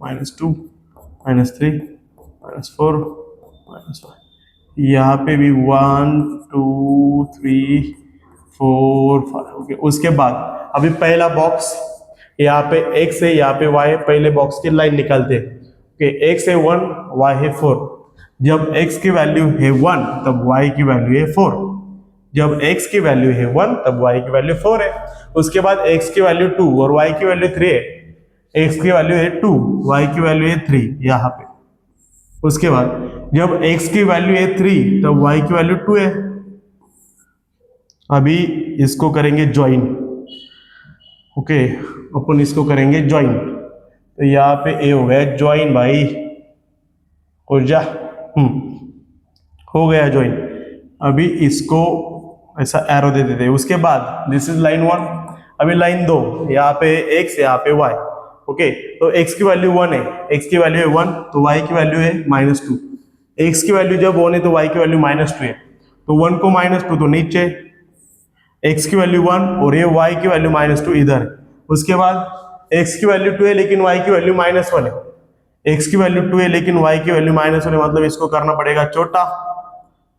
-2, -3, -4, -5, यहाँ पे भी 1 2 3 4 5. ओके, उसके बाद अभी पहला बॉक्स, यहाँ पे x है, यहाँ पे y है, पहले बॉक्स की लाइन निकालते हैं. ओके, x है 1, y है 4. जब x की वैल्यू है 1 तब y की वैल्यू है 4. जब x की वैल्यू है 1 तब y की वैल्यू 4 है. उसके बाद x की वैल्यू 2 और y की वैल्यू 3 है. x की वैल्यू है 2, y की वैल्यू है 3 यहाँ पे. उसके बाद जब x की वैल्यू है 3 तब y की वैल्यू 2 है. अभी इसको करेंगे ज्वाइन. ओके, अपन इसको करेंगे ज्वाइन. तो यहाँ पे ए हो गया ज्वाइन भाई, हो जा. हो गया ज्वाइन. अभी इसको ऐसा एरो दे देते हैं. उसके बाद दिस इज लाइन 1. अभी लाइन 2, यहाँ पे x, यहाँ पे y. ओके, तो x की वैल्यू 1 है, x की वैल्यू है 1, तो y की वैल्यू है -2. x की वैल्यू जब 1 है तो y की वैल्यू -2 है, तो 1 को -2 तो नीचे, x की वैल्यू 1 और ये y की वैल्यू -2 इधर. उसके बाद x की वैल्यू 2 है लेकिन y की वैल्यू -1 है. x की वैल्यू 2 है लेकिन y की वैल्यू -1 है, मतलब इसको करना पड़ेगा छोटा.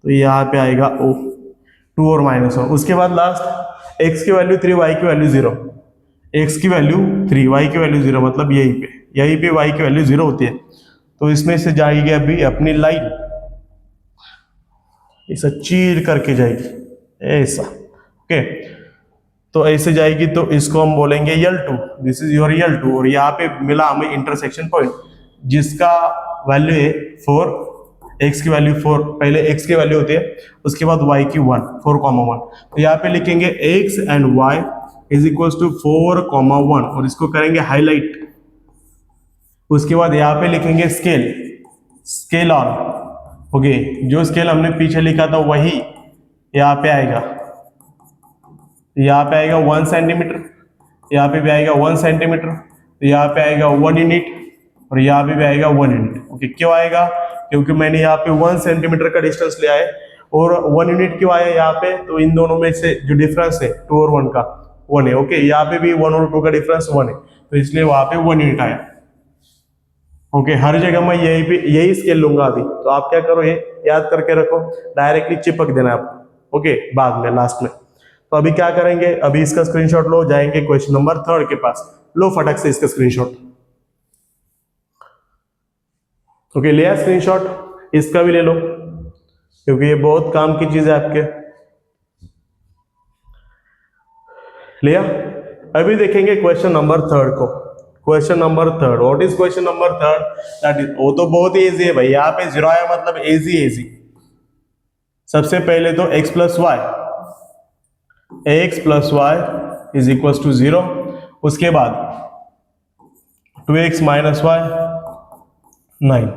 तो यहाँ पे आएगा O, 2 और -1. उसके बाद लास्ट x की वैल्यू 3, y की वैल्यू 0. x की वैल्यू 3, y की वैल्यू 0, मतलब यहीं पे y की वैल्यू 0 होती है. तो इसमें से जाएगी अभी अपनी लाइन, ऐसा चीर करके जाएगी ऐसा. ओके, तो ऐसे जाएगी तो इसको हम बोलेंगे L2. This is your L2. और यहाँ पे मिला हमें इंटरसेक्शन पॉइंट जिसका वैल्यू है 4, x की वैल्यू 4, पहले x की वैल्यू होती है, उसके बाद y की 1, 4,1. तो यहाँ पे लिखेंगे x and y is equal to 4,1 और इसको करेंगे हाईलाइट. उसके बाद यहाँ पे लिखेंगे स्केल, स्केल ऑन. ओके, जो स्केल हमने पीछे लिखा था वही यहाँ पे आएगा. यहाँ पे आएगा 1 सेंटीमीटर, यहाँ पे भी आएगा 1 सेंटीमीटर, यहाँ पे आएगा 1 यूनिट और यहाँ पे भी आएगा 1 यूनिट. ओके, क्यों आएगा, क्योंकि मैंने यहाँ पे 1 सेंटीमीटर का डिस्टेंस लिया है और 1 यूनिट क्यों आया यहाँ पे, तो इन दोनों में से जो डिफरेंस है 2 और 1 का 1 है. ओके, यहाँ पे भी 1 और 2 का डिफरेंस 1 है, तो इसलिए वहां पे 1 यूनिट आया. ओके, हर जगह मैं यही स्केल लूंगा अभी. तो आप क्या करो, ये याद करके रखो, डायरेक्टली चिपक देना आपको. ओके, बाद में लास्ट में. तो अभी क्या करेंगे, अभी इसका स्क्रीनशॉट लो, जाएंगे क्वेश्चन नंबर 3 के पास. लो फटक से इसका स्क्रीनशॉट. ओके, लिया स्क्रीनशॉट, इसका भी ले लो क्योंकि ये बहुत काम की चीज है आपके. लिया. अभी देखेंगे क्वेश्चन नंबर 3 को. Question number 3, what is question number 3? That is, वो तो बहुत ही इजी है भाई, यहाँ पे 0 आया मतलब इजी इजी. सबसे पहले तो x plus Y is equal to 0. उसके बाद 2x माइनस वाई 9.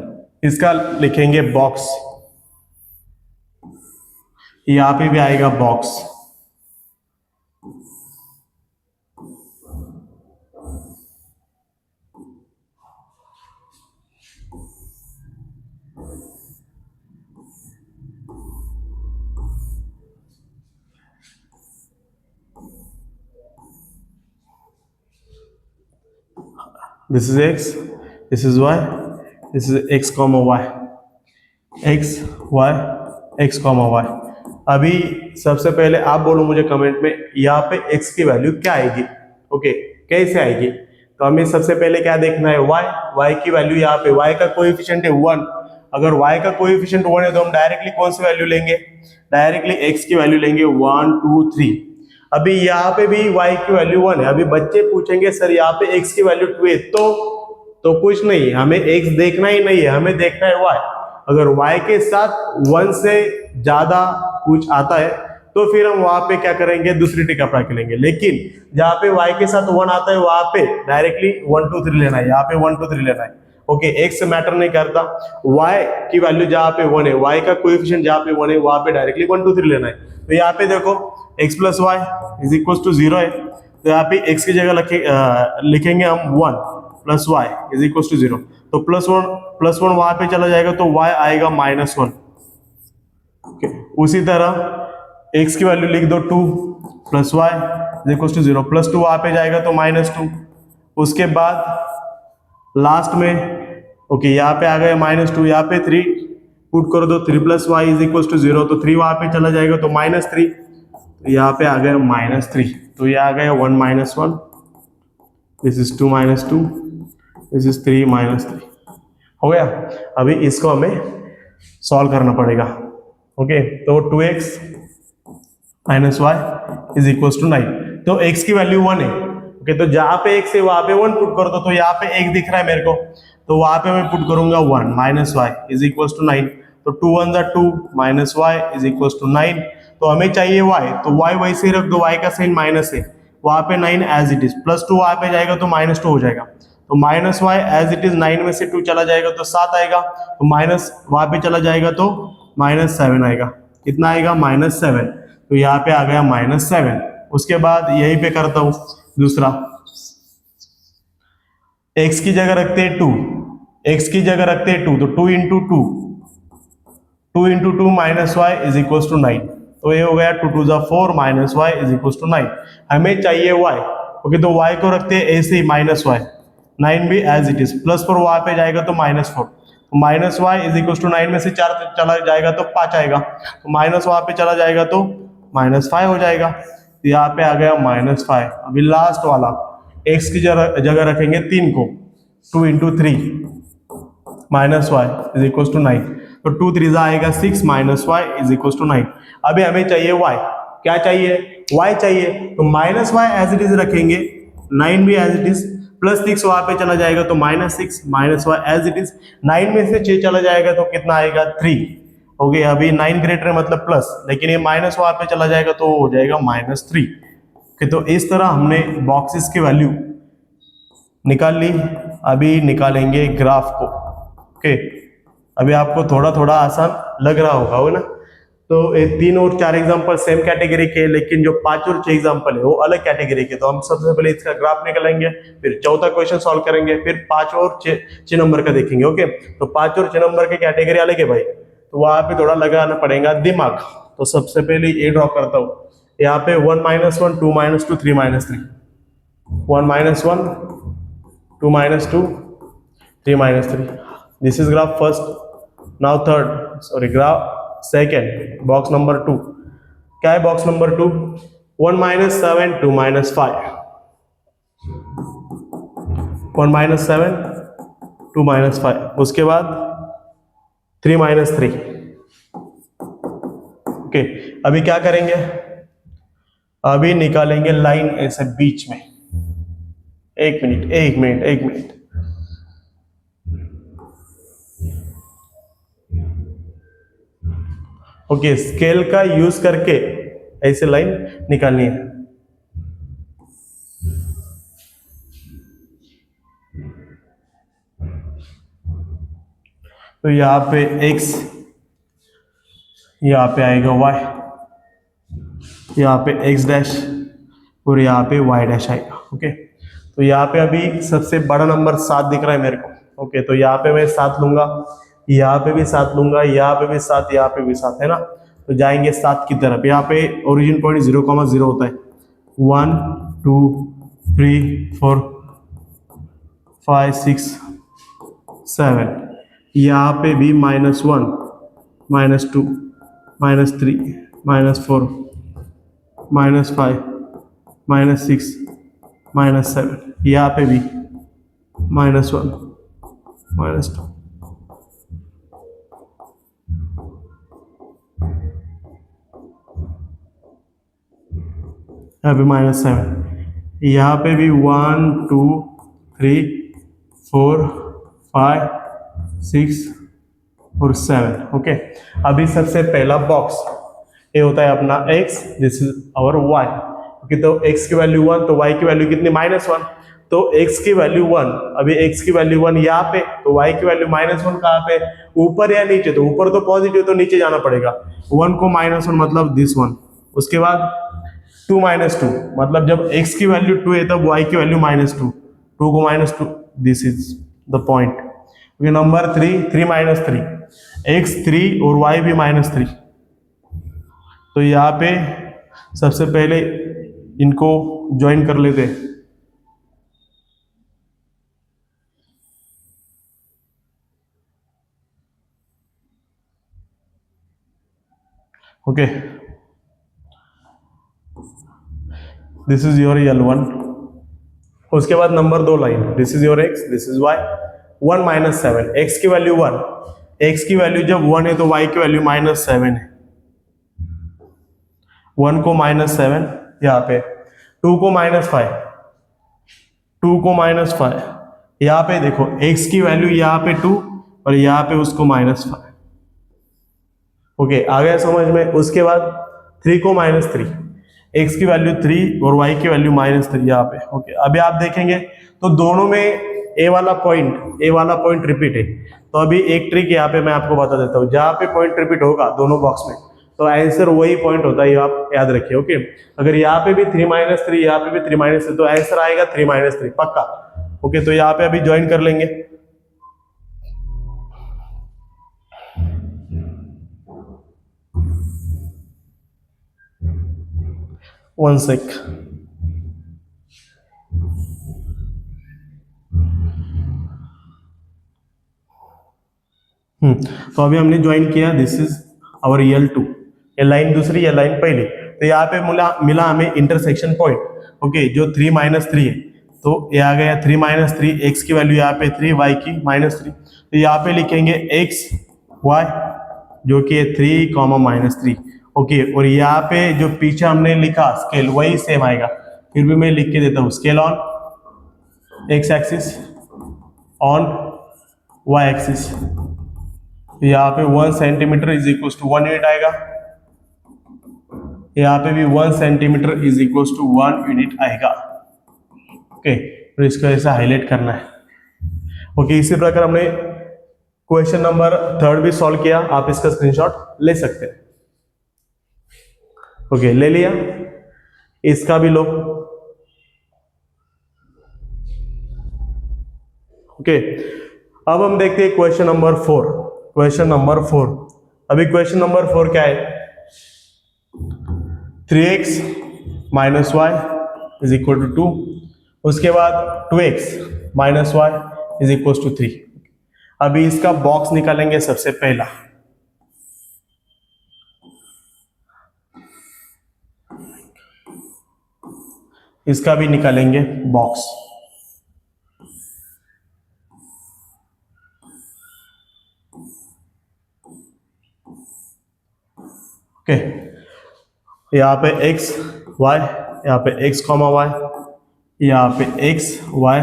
इसका लिखेंगे बॉक्स, यहाँ पे भी आएगा box. This is X, this is Y, this is X comma Y, X Y, X comma Y. अभी सबसे पहले आप बोलो मुझे कमेंट में यहाँ पे x की वैल्यू क्या आएगी। ओके, कैसे आएगी? तो हमें सबसे पहले क्या देखना है, y की वैल्यू यहाँ पे, y का कोएफिशिएंट है 1। अगर y का कोएफिशिएंट 1 है तो हम डायरेक्टली कौन सी वैल्यू लेंगे, डायरेक्टली x की वैल्यू लेंगे 1 2 3। अभी यहाँ पे भी y की वैल्यू 1 है। अभी बच्चे पूछेंगे सर यहाँ पे x की वैल्यू 2 है, तो कुछ नहीं, हमें x देखना ही नहीं है, हमें देखना है y। अगर y के साथ 1 से ज्यादा कुछ आता है तो फिर हम वहां पे क्या करेंगे, दूसरी ट्रिक अप्लाई करेंगे। लेकिन जहाँ पे y के साथ 1 आता है वहां पे डायरेक्टली 1 2 3 लेना है, यहाँ पे 1 2 3 लेना है। ओके, x मैटर नहीं करता, y की वैल्यू जहाँ पे 1 है, y का कोएफिशिएंट जहाँ पे 1 है वहां पे डायरेक्टली 1 2 3 लेना है। तो यहाँ पे देखो x plus Y is equal to 0 है, तो यहाँ पे x की जगह लिखेंगे हम 1 plus Y is equal to 0। तो प्लस वन वहां पे चला जाएगा तो y आएगा -1। उसी तरह x की वैल्यू लिख दो 2 plus Y is equal to 0, plus 2 वहां पे जाएगा तो -2। उसके बाद लास्ट में ओके यहाँ पे आ गया -2, यहाँ पे 3 पुट कर दो, 3 plus Y is equal to 0, तो 3 वहां पे चला जाएगा तो -3, तो यहाँ पे आ गया -3। तो ये आ गया 1 -1, दिस इज 2 -2, दिस इज 3 -3। हो गया। अभी इसको हमें सॉल्व करना पड़ेगा। ओके, तो 2x minus Y is equal to 9। तो x की वैल्यू 1 है। ओके, तो जहां पे x है वहां पे 1 पुट कर दो, तो यहाँ पे x दिख रहा है मेरे को, तो वहां पे मैं पुट करूंगा 1 minus Y is equal to 9। तो 2 1 जा 2 minus Y is equal to 9। तो हमें चाहिए y, तो y वैसे ही रख दो, y का साइन माइनस है, वहां पे 9 एज इट इज, प्लस 2 वहां पे जाएगा तो -2 हो जाएगा। तो minus Y as it is, 9 में से 2 चला जाएगा तो 7 आएगा, तो माइनस वहां पे चला जाएगा तो -7 आएगा। कितना आएगा? -7। तो यहाँ पे आ गया -7। उसके बाद यहीं पे करता हूं दूसरा, x की जगह रखते हैं 2, x की जगह रखते हैं 2, तो 2 into 2 minus Y is equal to 9। तो ये हो गया 2 2 4 minus Y is equal to 9। हमें चाहिए y। ओके, तो y को रखते हैं ऐसे ही माइनस वाई, 9 भी एज इट इज, प्लस 4 वहां पे जाएगा तो -4, तो minus Y is equal to 9 में से 4 चला जाएगा तो 5 आएगा, तो माइनस वहां पे चला जाएगा तो -5 हो जाएगा। तो यहाँ पे आ गया -5। अभी लास्ट वाला x की जगह रखेंगे 3 को, 2 into 3 minus Y is equal to 9, तो 2 3 आएगा 6 minus Y is equal to 9। अभी हमें चाहिए y। क्या चाहिए? y चाहिए, तो minus Y as it is रखेंगे, 9 भी एज इट इज, प्लस 6 वहां पे चला जाएगा तो -6 minus Y as it is, 9 में से 6 चला जाएगा तो कितना आएगा? 3। हो गया। अभी 9 ग्रेटर मतलब प्लस, लेकिन ये माइनस वहां पे चला जाएगा तो हो जाएगा -3। तो इस तरह हमने बॉक्सेस की वैल्यू निकाल ली। अभी निकालेंगे ग्राफ को। ओके, अभी आपको थोड़ा थोड़ा आसान लग रहा होगा ना। तो ये 3 और 4 एग्जांपल सेम कैटेगरी के, लेकिन जो 5 और 6 एग्जांपल है वो अलग कैटेगरी के। तो हम सबसे पहले इसका ग्राफ निकालेंगे, फिर चौथा क्वेश्चन सॉल्व करेंगे, फिर 5 और 6 नंबर का देखेंगे। ओके, तो 5 और 6 नंबर के कैटेगरी अलग है भाई, तो वहां पे थोड़ा लगाना पड़ेगा दिमाग। तो सबसे पहले ये ड्रॉ करता हूँ, यहाँ पे 1 -1 2 -2 3 -3, 1 -1 2 -2 3 -3। This is graph first. Now third, sorry graph second, box number 2। क्या है बॉक्स नंबर 2? 1 -7 2 -5, 1 -7 2 -5, उसके बाद 3 -3। ओके, अभी क्या करेंगे? अभी निकालेंगे लाइन ऐसे बीच में। एक मिनट। ओके, स्केल का यूज करके ऐसे लाइन निकालनी है। तो यहाँ पे x, यहाँ पे आएगा y, यहाँ पे x डैश और यहाँ पे y डैश आएगा। ओके, तो यहाँ पे अभी सबसे बड़ा नंबर 7 दिख रहा है मेरे को। ओके, तो यहाँ पे मैं 7 लूंगा, यहाँ पे भी 7 लूंगा, यहाँ पे भी 7, यहाँ पे भी 7 है ना। तो जाएंगे 7 की तरफ। यहाँ पे ओरिजिन पॉइंट 0,0 होता है। 1 2 3 4 5 6 7, यहाँ पे भी -1 -2 -3 -4 -5 -6 -7, यहाँ पे भी -1 -2, यहाँ पे -7, यहाँ पे भी 1 2 3 4 5 6 और 7। ओके, अभी सबसे पहला बॉक्स ये होता है अपना x, this is our y। Okay, तो x की वैल्यू 1, तो y की वैल्यू कितनी -1, तो x की वैल्यू 1, अभी x की वैल्यू 1 यहाँ पे, तो y की वैल्यू -1 कहाँ पे, ऊपर या नीचे, तो ऊपर तो पॉजिटिव, तो नीचे जाना पड़ेगा। 1 को -1 मतलब दिस वन, उसके बाद 2 -2 मतलब जब x की वैल्यू 2 है तब y की वैल्यू -2, 2 को -2, this is the point. Okay, number 3 3 x 3 और y भी -3, तो यहाँ पे सबसे पहले इनको ज्वाइन कर लेते हैं। Okay, this is your L1। उसके बाद number 2 line, this is your x, this is y। 1 -7, x की वैल्यू 1, x की वैल्यू जब 1 है तो y की वैल्यू -7 है। 1 को -7 यहाँ पे, 2 को -5, 2 को -5 यहाँ पे देखो, x की वैल्यू यहाँ पे 2 और यहाँ पे उसको -5। ओके, आ गया समझ में। उसके बाद 3 को -3, x की वैल्यू 3 और y की वैल्यू -3 यहाँ पे। ओके, अभी आप देखेंगे तो दोनों में ए वाला पॉइंट रिपीट है। तो अभी एक ट्रिक यहाँ पे मैं आपको बता देता हूँ, जहाँ पे पॉइंट रिपीट होगा दोनों बॉक्स में तो आंसर वही पॉइंट होता है, ये आप याद रखिए। ओके, अगर यहाँ पे भी 3 -3, यहाँ पे भी 3 -3, तो आंसर आएगा 3 -3 पक्का। ओके, तो यहाँ पे अभी ज्वाइन कर लेंगे। वन सेक, तो अभी हमने ज्वाइन किया, दिस इज आवर L2। ये लाइन दूसरी, ये लाइन पहली, तो यहाँ पे मिला हमें इंटरसेक्शन पॉइंट। ओके, जो 3 -3 है, तो ये आ गया 3 -3, x की वैल्यू यहाँ पे 3, y की -3, तो यहाँ पे लिखेंगे x y जो कि है 3, -3। ओके, और यहाँ पे जो पीछे हमने लिखा स्केल वही सेम आएगा, फिर भी मैं लिख के देता हूँ, scale on x axis, on y axis, यहाँ पे 1 centimetre is equal to 1 unit आएगा, यहाँ पे भी 1 centimetre is equal to 1 unit आएगा। ओके, तो इसको ऐसा हाईलाइट करना है। ओके, इसी प्रकार हमने क्वेश्चन नंबर 3 भी सॉल्व किया, आप इसका स्क्रीनशॉट ले सकते हैं। ओके, ले लिया, इसका भी लो। ओके, अब हम देखते हैं क्वेश्चन नंबर 4। क्वेश्चन नंबर 4, अभी क्वेश्चन नंबर 4 क्या है, 3x - y is equal to 2, उसके बाद 2x - y is equal to 3। अभी इसका बॉक्स निकालेंगे सबसे पहला। इसका भी निकालेंगे बॉक्स। ओके, यहाँ पे x y, यहाँ पे x, y, यहाँ पे x y,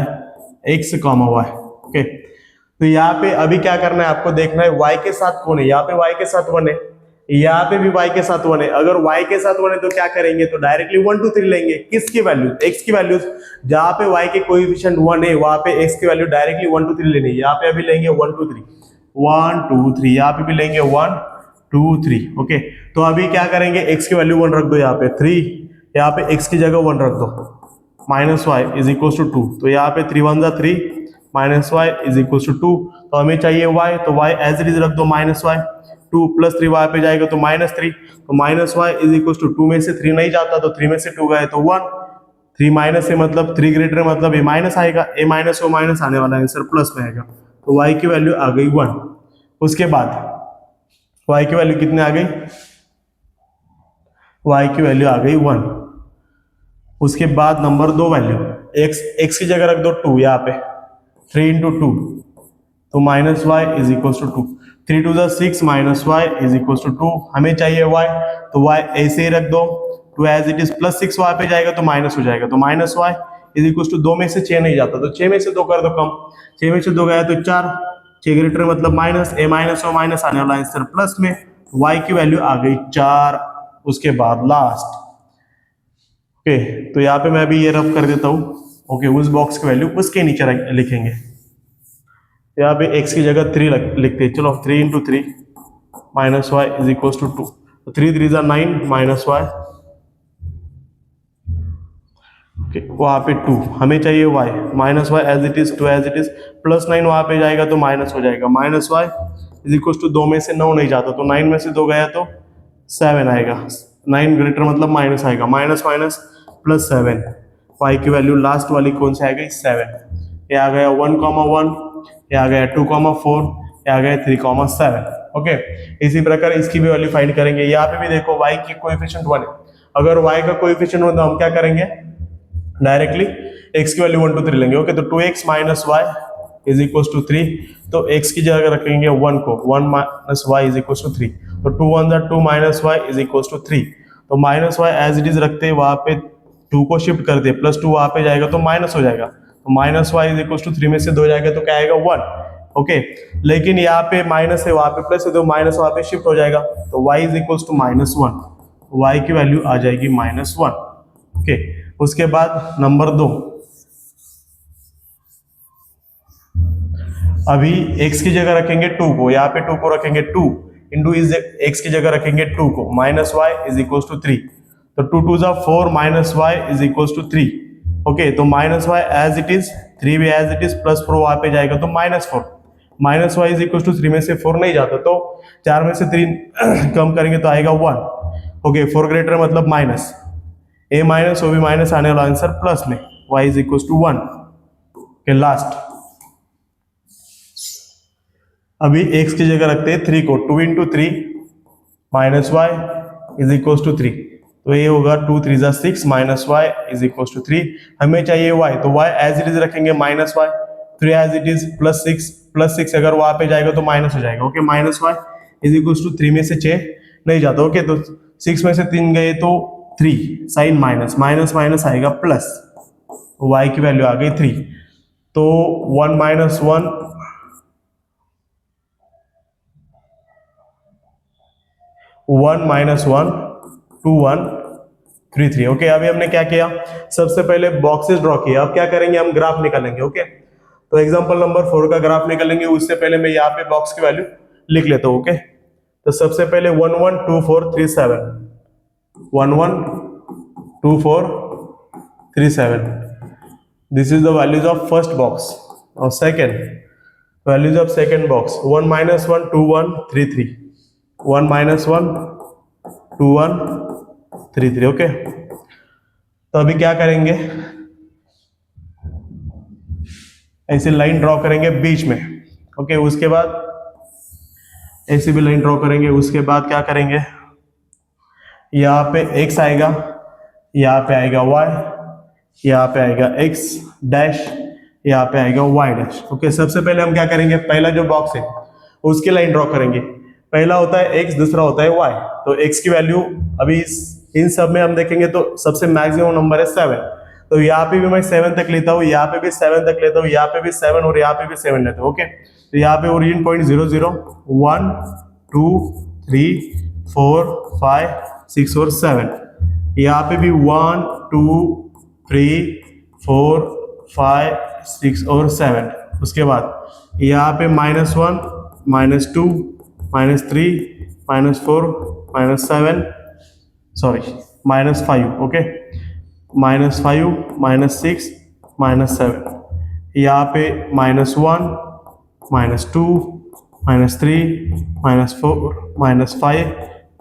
x, y। Okay, तो यहाँ पे अभी क्या करना है, आपको देखना है y के साथ कौन है। यहाँ पे y के साथ 1 है, यहाँ पे भी y के साथ 1 है। अगर y के साथ 1 है तो क्या करेंगे, तो डायरेक्टली 1 2 3 लेंगे। किसकी वैल्यू, x की वैल्यू, जहां पे y के कोएफिशिएंट 1 है वहां पे x की वैल्यू डायरेक्टली 1 2 3 लेनी है। यहाँ पे अभी लेंगे 1 2 3, 1 2 3, यहाँ पे भी लेंगे 1 2 3। ओके, तो अभी क्या करेंगे, x की वैल्यू 1 रख दो, यहाँ पे 3, यहाँ पे x की जगह 1 रख दो, -y इज इक्वल टू 2, तो यहाँ पे 3 1 3, -y इज इक्वल टू 2, तो हमें चाहिए y, तो y एज इट इज रख दो, -y, 2 + 3 y पे जाएगा तो -3, तो -y इज इक्वल टू 2 में से 3 नहीं जाता, तो 3 में से 2 गए तो 1, 3 माइनस ए मतलब 3 ग्रेटर मतलब ए माइनस आएगा, ए माइनस ओ माइनस आने वाला आंसर प्लस में आएगा, तो y की वैल्यू आ गई 1। उसके बाद y की वैल्यू कितने आ गई, y की वैल्यू आ गई 1। उसके बाद नंबर 2 वैल्यू x की जगह रख दो 2, यहाँ पे 3 इंटू 2 तो minus Y is equal to 2, 3 two 6 minus Y is equal to 2, हमें चाहिए y, तो y ऐसे ही रख दो, 2 एज इट इज, प्लस 6 वहां पे जाएगा तो माइनस हो जाएगा, तो minus Y is equal to 2 में से 6 नहीं जाता, तो 6 में से 2 कर दो कम, 6 में से 2 गया तो 4, 6 ग्रेटर मतलब माइनस, ए माइनस ओ माइनस आने वाला आंसर प्लस में, y की वैल्यू आ गई 4। उसके बाद लास्ट, ओके, तो यहाँ पे मैं भी ये रफ कर देता हूँ, ओके, उस बॉक्स की वैल्यू उसके नीचे लिखेंगे, यहाँ पे x की जगह 3 लिखते हैं, चलो 3 into 3 minus Y is equal to 2, 3 3 9 minus y, okay, वहाँ पे 2, हमें चाहिए y, minus Y as it is, 2 as it is, plus 9 वहाँ पे जाएगा तो माइनस हो जाएगा, minus Y is equal to 2 में से 9 नहीं जाता, तो 9 में से 2 गया तो 7 आएगा, 9 ग्रेटर मतलब माइनस आएगा, माइनस माइनस प्लस 7, y की वैल्यू लास्ट वाली कौन सी आ गई 7, ये आ गया 1,1, ये आ गया 2,4, ये आ गया 3,7, ओके। इसी प्रकार इसकी भी वैल्यू फाइंड करेंगे, यहाँ पे भी देखो y की कोएफिशिएंट 1 है, अगर y का कोएफिशिएंट हो तो हम क्या करेंगे, डायरेक्टली x की वैल्यू 1 2 3 लेंगे, ओके, तो 2x minus Y is equal to 3, तो x की जगह रखेंगे 1 को, 1 minus Y is equal to 3, तो 2 1 2 minus Y is equal to 3, तो minus Y as it is रखते हैं, वहां पे 2 को शिफ्ट करते हैं, प्लस 2 वहां पे जाएगा तो माइनस हो जाएगा, तो minus Y is equal to 3 में से 2 जाएगा तो क्या आएगा 1, ओके, लेकिन यहाँ पे माइनस है, वहां पे प्लस है, तो माइनस वहां पे शिफ्ट हो जाएगा, तो y is equal to -1, y की वैल्यू आ जाएगी -1, ओके। उसके बाद नंबर 2, अभी x की जगह रखेंगे 2 को, यहाँ पे 2 को रखेंगे 2 इंटू इज x की जगह रखेंगे 2 को, minus Y is equal to 3, तो 2 2 जा 4 minus Y is equal to 3, okay, तो minus Y as it is, 3 भी एज इट इज, प्लस 4 वहां पे जाएगा तो -4, minus Y is equal to 3 में से 4 नहीं जाता, तो 4 में से 3 कम करेंगे तो आएगा 1, ओके, 4 ग्रेटर मतलब माइनस, ए माइनस ओ भी माइनस आने वाला आंसर प्लस में, y is equal to 1, okay. Last, अभी x की जगह रखते हैं 3 को, 2 into 3 minus Y is equal to 3, तो ये होगा 2 3 जा 6 minus Y is equal to 3, हमें चाहिए y, तो y एज इट इज रखेंगे minus y, 3 as it is plus 6 अगर वहां पे जाएगा तो माइनस हो जाएगा, okay, minus Y is equal to 3 में से 6 नहीं जाता, ओके, तो 6 में से 3 गए तो 3, साइन माइनस माइनस माइनस आएगा प्लस, y की वैल्यू आ गई 3, तो 1 माइनस 1 1 माइनस 1 2 1 3 3, ओके। अभी हमने क्या किया, सबसे पहले बॉक्सेस ड्रॉ किया, अब क्या करेंगे, हम ग्राफ निकालेंगे, ओके, तो एग्जांपल नंबर 4 का ग्राफ निकालेंगे, उससे पहले मैं यहाँ पे बॉक्स की वैल्यू लिख लेता हूँ, ओके, तो सबसे पहले 1 1 2 4 3 7, 1 1 2 4 3 7, this is the values of first box, or second values of second box, 1 minus 1 2 1 3 3, 1 minus 1 2 1 3 3, okay. तो अभी क्या करेंगे, ऐसे लाइन ड्रॉ करेंगे बीच में, ओके, उसके बाद ऐसे भी लाइन ड्रॉ करेंगे, उसके बाद क्या करेंगे, यहाँ पे x आएगा, यहाँ पे आएगा y, यहाँ पे आएगा x डैश, यहाँ पे आएगा y डैश, ओके। सबसे पहले हम क्या करेंगे, पहला जो बॉक्स है उसकी लाइन ड्रॉ करेंगे, पहला होता है x, दूसरा होता है y, तो x की वैल्यू अभी इन सब में हम देखेंगे तो सबसे मैक्सिमम नंबर है 7, तो यहाँ पे भी मैं 7 तक लेता हूँ, यहाँ पे भी 7 तक लेता हूँ, यहाँ पे भी 7 और यहाँ पे भी 7 लेता हूँ, ओके। तो यहाँ पे ओरिजिन पॉइंट 0 0 1 2 3 4 5 6 और 7, यहाँ पे भी 1 2 3 4 5 6 और 7, उसके बाद यहाँ पे -1 -2 -3 -4 -7 सॉरी -5, ओके, -5 -6 -7, यहाँ पे -1 -2 -3 -4 -5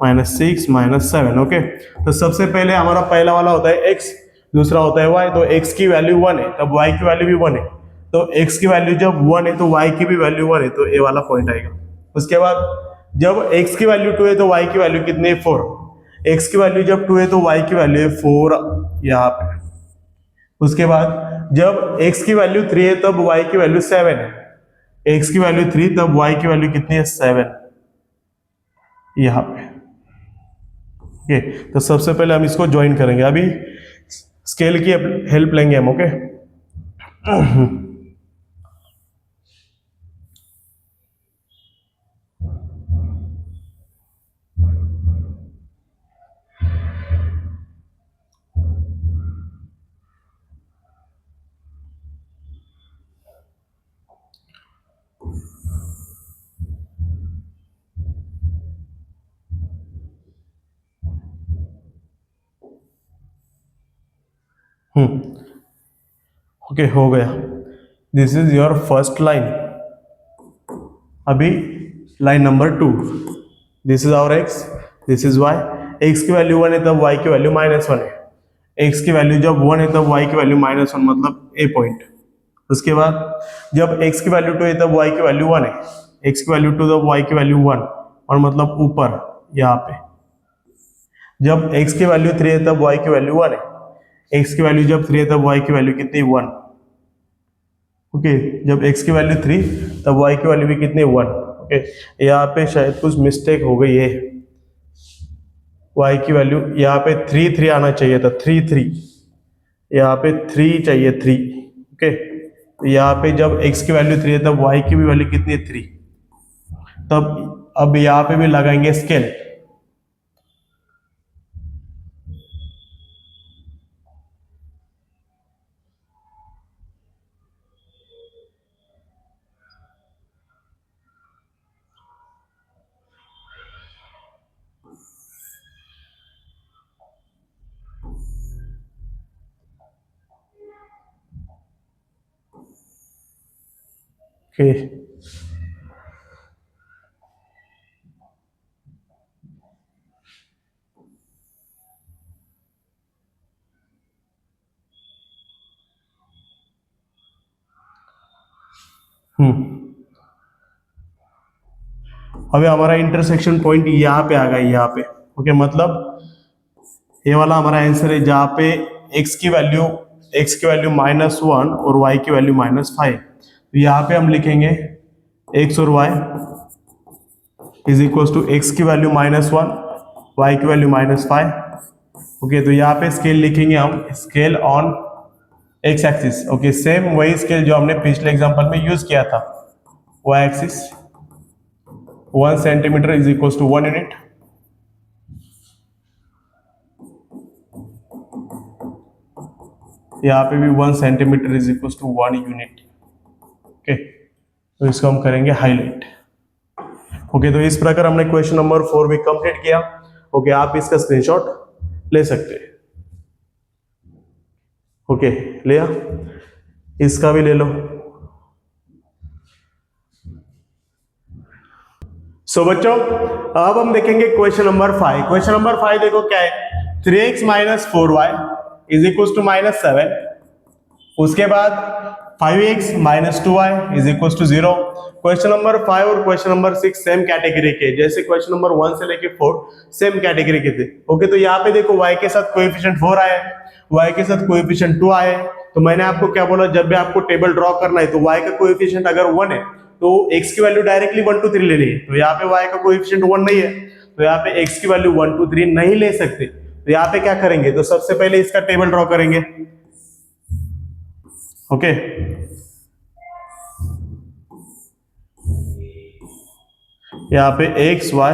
-6 -7, ओके। तो सबसे पहले हमारा पहला वाला होता है x, दूसरा होता है y, तो x की वैल्यू 1 है तब y की वैल्यू भी 1 है, तो x की वैल्यू जब 1 है तो y की भी वैल्यू 1 है, तो ए वाला पॉइंट आएगा। उसके बाद जब x की वैल्यू 2 है तो y की वैल्यू कितनी है 4, x की वैल्यू जब 2 है तो y की वैल्यू है 4 यहाँ पे। उसके बाद जब x की वैल्यू 3 है तब y की वैल्यू 7 है, x की वैल्यू 3 तब y की वैल्यू कितनी है 7 यहाँ पे। ओके, तो सबसे पहले हम इसको ज्वाइन करेंगे, अभी स्केल की हेल्प लेंगे हम। ओके ओके हो गया। This is your first line. अभी line number 2, this is our x, this is y। x की वैल्यू 1 है तब y की वैल्यू -1 है, x की वैल्यू जब 1 है तब y की वैल्यू -1 मतलब ए पॉइंट। उसके बाद जब x की वैल्यू 2 है तब y की वैल्यू 1 है, x की वैल्यू 2 तब y की वैल्यू 1 और मतलब ऊपर यहाँ पे। जब x की वैल्यू 3 है तब y की वैल्यू 1 है, x की वैल्यू जब 3 है तब y की वैल्यू कितनी 1। ओके, जब x की वैल्यू 3 तब y की वैल्यू भी कितनी 1। ओके, यहाँ पे शायद कुछ मिस्टेक हो गई है, y की वैल्यू यहाँ पे 3 आना चाहिए था, 3 यहाँ पे 3 चाहिए 3। ओके, तो यहाँ पे जब x की वैल्यू 3 है तब y की भी वैल्यू कितनी है 3। तब अब यहाँ पे भी लगाएंगे स्केल। ओके, अभी हमारा इंटरसेक्शन पॉइंट यहाँ पे आ गया, यहाँ पे। ओके, मतलब ये वाला हमारा आंसर है जहाँ पे x की वैल्यू -1 और y की वैल्यू -5। तो यहाँ पे हम लिखेंगे x और y is equal to x की वैल्यू -1, y की वैल्यू -5। ओके, तो यहाँ पे स्केल लिखेंगे हम, scale on x axis. Okay, same वही स्केल जो हमने पिछले एग्जांपल में यूज किया था, y axis 1 centimetre is equal to 1 unit. यहाँ पे भी 1 centimetre is equal to 1 unit. Okay, तो इसको हम करेंगे हाईलाइट। ओके, तो इस प्रकार हमने क्वेश्चन नंबर 4 भी कंप्लीट किया। ओके, आप इसका स्क्रीनशॉट ले सकते हैं। ओके, लिया, इसका भी ले लो। सो बच्चों, अब हम देखेंगे क्वेश्चन नंबर 5। क्वेश्चन नंबर 5 देखो क्या है, 3x - 4y is equal to -7। उसके बाद 5x - 2y is equal to 0। Question number 5 और क्वेश्चन नंबर 6 सेम कैटेगरी के, जैसे क्वेश्चन नंबर 1 से लेके 4 सेम कैटेगरी के थे। ओके, तो यहाँ पे देखो y के साथ कोएफिशिएंट 4 आया है, y के साथ कोएफिशिएंट 2 आया है। तो मैंने आपको क्या बोला, जब भी आपको टेबल ड्रॉ करना है तो y का कोएफिशिएंट अगर 1 है तो x की वैल्यू डायरेक्टली 1 2 3 लेनी है। तो यहाँ पे y का कोएफिशिएंट 1 नहीं है, तो यहाँ पे x की वैल्यू 1 2 3 नहीं ले सकते। तो यहाँ पे क्या करेंगे, तो सबसे पहले इसका टेबल ड्रॉ करेंगे। ओके, यहाँ पे x y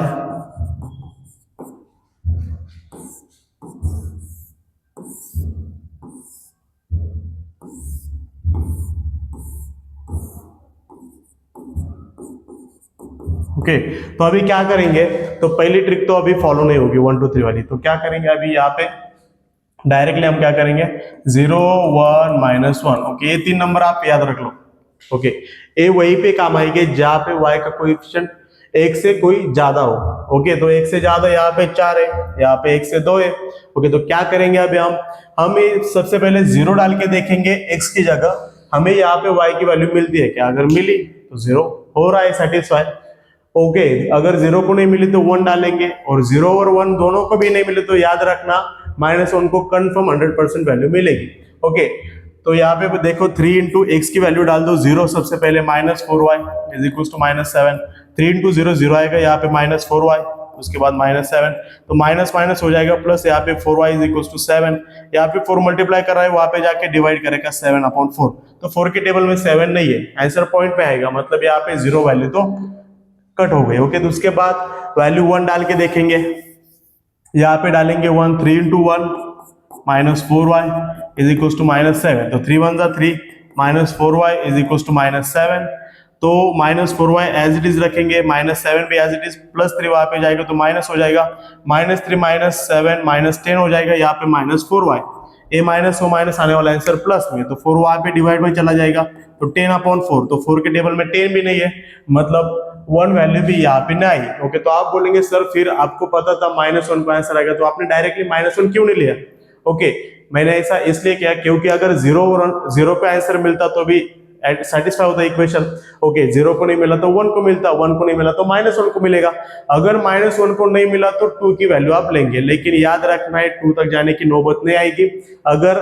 ओके, तो अभी क्या करेंगे, तो पहली ट्रिक तो अभी फॉलो नहीं होगी 1 2 3 वाली। तो क्या करेंगे, अभी यहाँ पे डायरेक्टली हम क्या करेंगे, 0 1 -1। ओके, ये 3 नंबर आप याद रख लो। ओके, ये वहीं पे काम आएंगे जहाँ पे y का कोएफिशिएंट 1 से कोई ज्यादा हो। ओके, तो 1 से ज्यादा यहाँ पे 4 है, यहाँ पे 1 से 2 है। ओके, तो क्या करेंगे अभी हम, हम ये सबसे पहले 0 डाल के देखेंगे x की जगह हमें यहाँ पे y की वैल्यू मिलती है क्या, अगर मिली तो 0 हो रहा है सेटिस्फाई। ओके, अगर 0 को नहीं मिली तो 1 डालेंगे, और 0 और 1 दोनों को भी नहीं मिले तो याद रखना -1 को कंफर्म 100% वैल्यू मिलेगी। ओके, तो यहाँ पे देखो 3 इंटू एक्स की वैल्यू डाल दो 0 सबसे पहले, -4y is equal to -7। 3 into 0 0 आएगा, यहाँ पे -4y, उसके बाद -7, तो माइनस माइनस हो जाएगा प्लस, यहाँ पे 4y इज इक्वल टू 7, यहाँ पे 4 मल्टीप्लाई कर रहा है, वहां पे जाके डिवाइड करेगा 7/4, तो 4 के टेबल में 7 नहीं है, आंसर पॉइंट पे आएगा, मतलब यहाँ पे 0 वैल्यू तो कट हो गई। ओके, तो उसके बाद वैल्यू 1 डाल के देखेंगे, यहाँ पे डालेंगे 1, 3 into 1 -4y is equal to -7, तो 3 1 3, -4y इज इक्वल टू -7, तो -4y एज इट इज रखेंगे, -7 भी एज इट इज, +3 वहां पे जाएगा तो माइनस हो जाएगा, -3 -7 -10 हो जाएगा, यहाँ पे -4y, ये माइनस हो माइनस आने वाला आंसर प्लस में, तो 4 वहां पे डिवाइड में चला जाएगा, तो 10/4, तो 4 के टेबल में 10 भी नहीं है, मतलब 1 वैल्यू भी यहाँ पे नहीं आई। ओके, तो आप बोलेंगे सर फिर आपको पता था -1 का आंसर आएगा, तो आपने डायरेक्टली -1 क्यों नहीं लिया? ओके, मैंने ऐसा इसलिए किया क्योंकि अगर 0 पे आंसर मिलता तो भी सेटिस्फाई होता इक्वेशन। ओके, 0 को नहीं मिला तो 1 को मिलता, 1 को नहीं मिला तो -1 को मिलेगा, अगर -1 को नहीं मिला तो 2 की वैल्यू आप लेंगे, लेकिन याद रखना है 2 तक जाने की नौबत नहीं आएगी अगर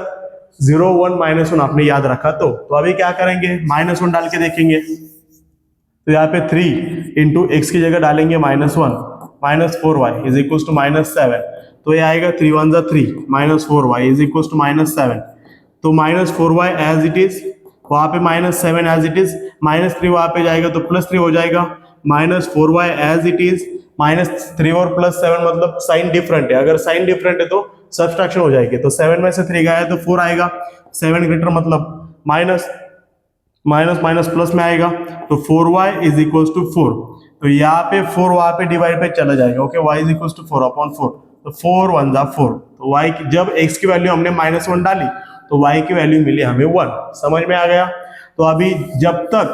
0 1 -1 आपने याद रखा तो अभी क्या करेंगे, -1 डाल के देखेंगे, तो यहाँ पे 3 इंटू एक्स की जगह डालेंगे -1, -4y इज इक्वल टू -7, तो ये आएगा 3 1 3, -4y इज इक्वल टू -7, तो -4y एज इट इज, वहां पे -7 एज इट इज, -3 वहां पे जाएगा तो +3 हो जाएगा, -4y एज इट इज, -3 और +7 मतलब साइन डिफरेंट है, अगर साइन डिफरेंट है तो सब्सट्रैक्शन हो जाएगी, तो 7 में से 3 गया तो 4 आएगा, 7 ग्रेटर मतलब माइनस माइनस प्लस में आएगा, तो 4y इज इक्वल टू 4, तो यहाँ पे 4 वहां पे डिवाइड पे चला जाएगा। Okay, y is equal to 4/4, तो 4 1 4, तो y की जब x की वैल्यू हमने -1 डाली तो y की वैल्यू मिली हमें 1, समझ में आ गया। तो अभी जब तक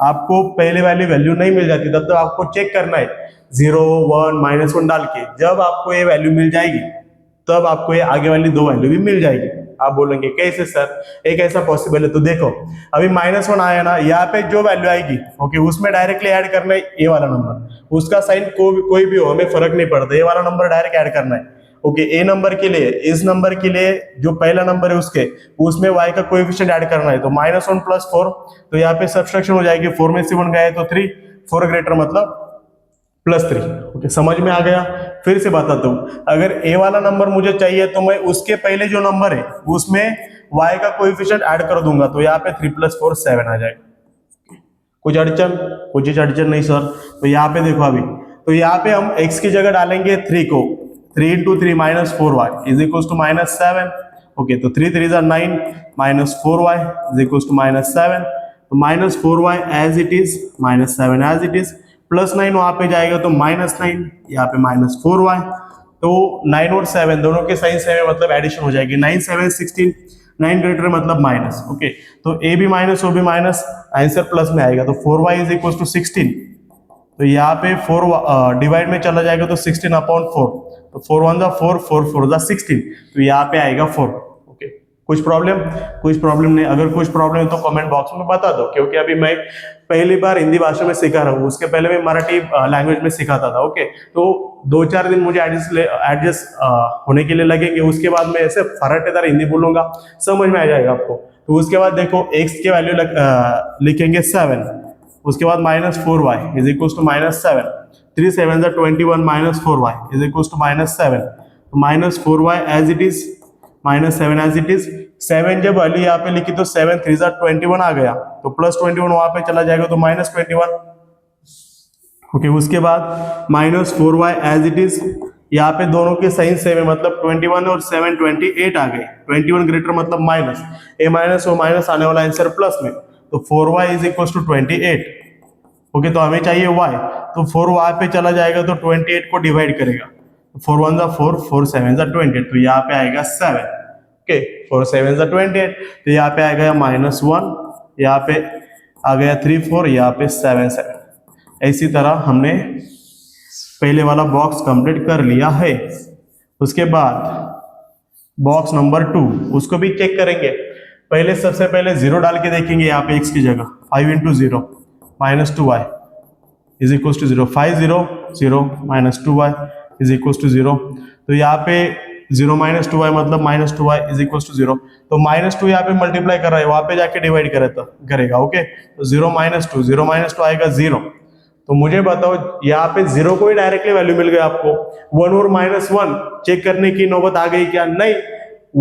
आपको पहले वाली वैल्यू नहीं मिल जाती तब तक आपको चेक करना है 0 1 -1 डाल के, जब आपको ये वैल्यू मिल जाएगी तब आपको ये आगे वाली 2 वैल्यू भी मिल जाएगी। आप बोलेंगे कैसे सर, एक ऐसा पॉसिबल है, तो देखो अभी -1 आया ना, यहाँ पे जो वैल्यू आएगी ओके उसमें डायरेक्टली ऐड करना है ये वाला नंबर, उसका साइन कोई भी हो हमें फर्क नहीं पड़ता, ये वाला नंबर डायरेक्ट ऐड करना है। ओके, ए नंबर के लिए, इस नंबर के लिए जो पहला नंबर है उसमें y का कोएफिशिएंट ऐड करना है, तो -1 + 4, तो यहाँ पे सब्सट्रैक्शन हो जाएगी, 4 में से 1 गया है तो 3, 4 ग्रेटर मतलब +3। ओके, समझ में आ गया। फिर से बताता हूँ, अगर ए वाला नंबर मुझे चाहिए तो मैं उसके पहले जो नंबर है उसमें y का कोएफिशिएंट ऐड कर दूंगा, तो यहाँ पे 3 + 4 7 आ जाएगा। कुछ अड़चन नहीं सर, तो यहाँ पे देखो अभी, तो यहाँ पे हम x की जगह डालेंगे 3 को, 3 × 3 -4y is equal to -7। Okay, तो 3 3 9, -4y इज इक्वल टू -7, तो -4y as it is, -7 as it is, +9 वहां पे जाएगा तो -9, यहाँ पे -4y, तो 9 और 7 दोनों के साइन सेम है मतलब एडिशन हो जाएगी, 9 7 16, 9 ग्रेटर मतलब माइनस। ओके, तो ए भी माइनस ओ भी माइनस, आंसर प्लस में आएगा, तो 4y इज इक्वल टू 16, तो यहाँ पे 4 डिवाइड में चला जाएगा तो 16/4, तो 4 1 4, 4 4 16, तो यहाँ पे आएगा 4। ओके, कुछ प्रॉब्लम नहीं, अगर कुछ प्रॉब्लम है तो कमेंट बॉक्स में बता दो, क्योंकि अभी मैं पहली बार हिंदी भाषा में सिखा रहा हूँ, उसके पहले मैं मराठी लैंग्वेज में सिखाता था। ओके, तो 2-4 दिन मुझे एडजस्ट होने के लिए लगेंगे, उसके बाद मैं ऐसे फराटेदार हिंदी बोलूंगा, समझ में आ जाएगा आपको। तो उसके बाद देखो x की वैल्यू लिखेंगे 7, उसके बाद -4y is equal to -7, 3 7 21, -4y is equal to -7, तो -4y as it is, -7 as it is, 7 जब वैल्यू यहाँ पे लिखी तो 7 3 21 आ गया, तो +21 वहां पे चला जाएगा तो -21। ओके, उसके बाद -4y एज इट इज, यहाँ पे दोनों के साइन सेम है मतलब 21 और 7 28 आ गए, 21 ग्रेटर मतलब माइनस, ए माइनस ओ माइनस आने वाला आंसर प्लस में, तो 4y is equal to 28। Okay, तो हमें चाहिए y, तो 4 वहां पे चला जाएगा तो 28 को डिवाइड करेगा, 4 1 4, 4 7 28, तो यहाँ पे आएगा 7। ओके, 4 7 28, तो यहाँ पे आएगा -1, यहाँ पे आ गया 3 4, यहाँ पे 7 7। इसी तरह हमने पहले वाला बॉक्स कंप्लीट कर लिया है। उसके बाद बॉक्स नंबर 2 उसको भी चेक करेंगे। पहले सबसे पहले 0 डाल के देखेंगे यहाँ पे x की जगह 5 into 0 -2y is equal to 0, 5 0 0 -2y is equal to 0। तो यहाँ पे 0 -2y मतलब -2y इज इक्वल टू 0। तो -2 यहाँ पे मल्टीप्लाई कर रहा है, वहां पे जाके डिवाइड करेगा। ओके, तो 0 -2 आएगा 0। तो मुझे बताओ यहाँ पे 0 को ही डायरेक्टली वैल्यू मिल गया आपको। 1 और -1 चेक करने की नौबत आ गई क्या? नहीं,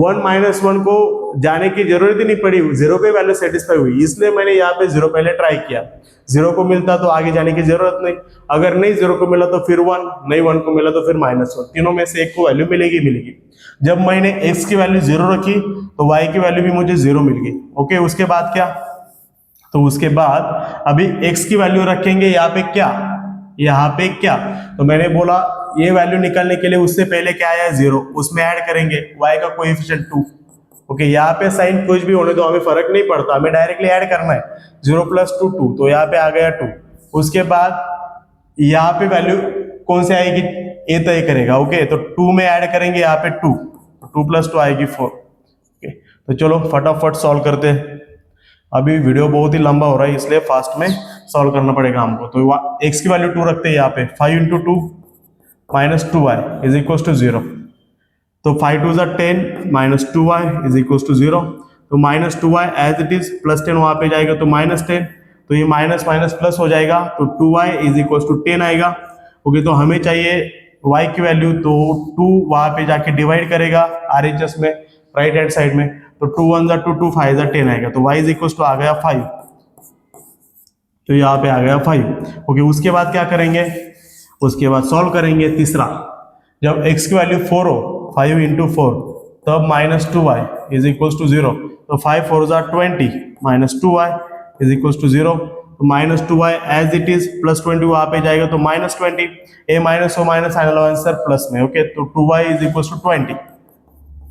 1 -1 को जाने की जरूरत ही नहीं पड़ी, 0 पे वैल्यू सेटिस्फाई हुई, इसलिए मैंने यहाँ पे 0 पहले ट्राई किया। 0 को मिलता तो आगे जाने की जरूरत नहीं, अगर नहीं 0 को मिला तो फिर 1, नहीं 1 को मिला तो फिर -1, तीनों में से एक को वैल्यू मिलेगी। जब मैंने x की वैल्यू 0 रखी तो y की वैल्यू भी मुझे 0 मिल गई। ओके, उसके बाद क्या? तो उसके बाद अभी x की वैल्यू रखेंगे यहाँ पे क्या, तो मैंने बोला ये वैल्यू निकालने के लिए उससे पहले क्या आया 0, उसमें ऐड करेंगे y का कोएफिशिएंट 2। ओके, यहाँ पे साइन कुछ भी होने दो, हमें फर्क नहीं पड़ता, हमें डायरेक्टली ऐड करना है। 0 + 2 2, तो यहाँ पे आ गया 2। उसके बाद यहाँ पे वैल्यू कौन सी आएगी ये तय करेगा। ओके, तो 2 में ऐड करेंगे यहाँ पे 2, 2 + 2 आएगी 4। ओके, तो चलो फटाफट सॉल्व करते हैं। अभी वीडियो बहुत ही लंबा हो रहा है इसलिए फास्ट में सॉल्व करना पड़ेगा हमको। तो x की वैल्यू 2 रखते हैं यहाँ पे, 5 into 2 -2y is equal to 0। तो 5 2 = 10 -2y इज इक्वल टू 0। तो -2y एज इट इज, +10 वहां पे जाएगा तो -10, तो ये माइनस माइनस प्लस हो जाएगा, तो 2y इज इक्वल टू 10 आएगा। ओके, तो हमें चाहिए y की वैल्यू, तो 2 वहां पे जाके डिवाइड करेगा RHS में, राइट हैंड साइड में, तो 2 1 = 2 2 5 = 10 आएगा। तो y इज इक्वल टू आ गया 5, तो यहाँ पे आ गया 5। ओके, उसके बाद क्या करेंगे? उसके बाद सॉल्व करेंगे तीसरा। जब x की वैल्यू 4 हो, 5 इंटू 4, तब -2y इज इक्वल टू 0। तो 5 4 = 20 -2y इज इक्वल टू 0। तो -2y एज इट इज, +20 वहां पे जाएगा तो -20, a माइनस ओ माइनस फाइनल आंसर प्लस में। ओके, तो 2y इज इक्वल टू 20,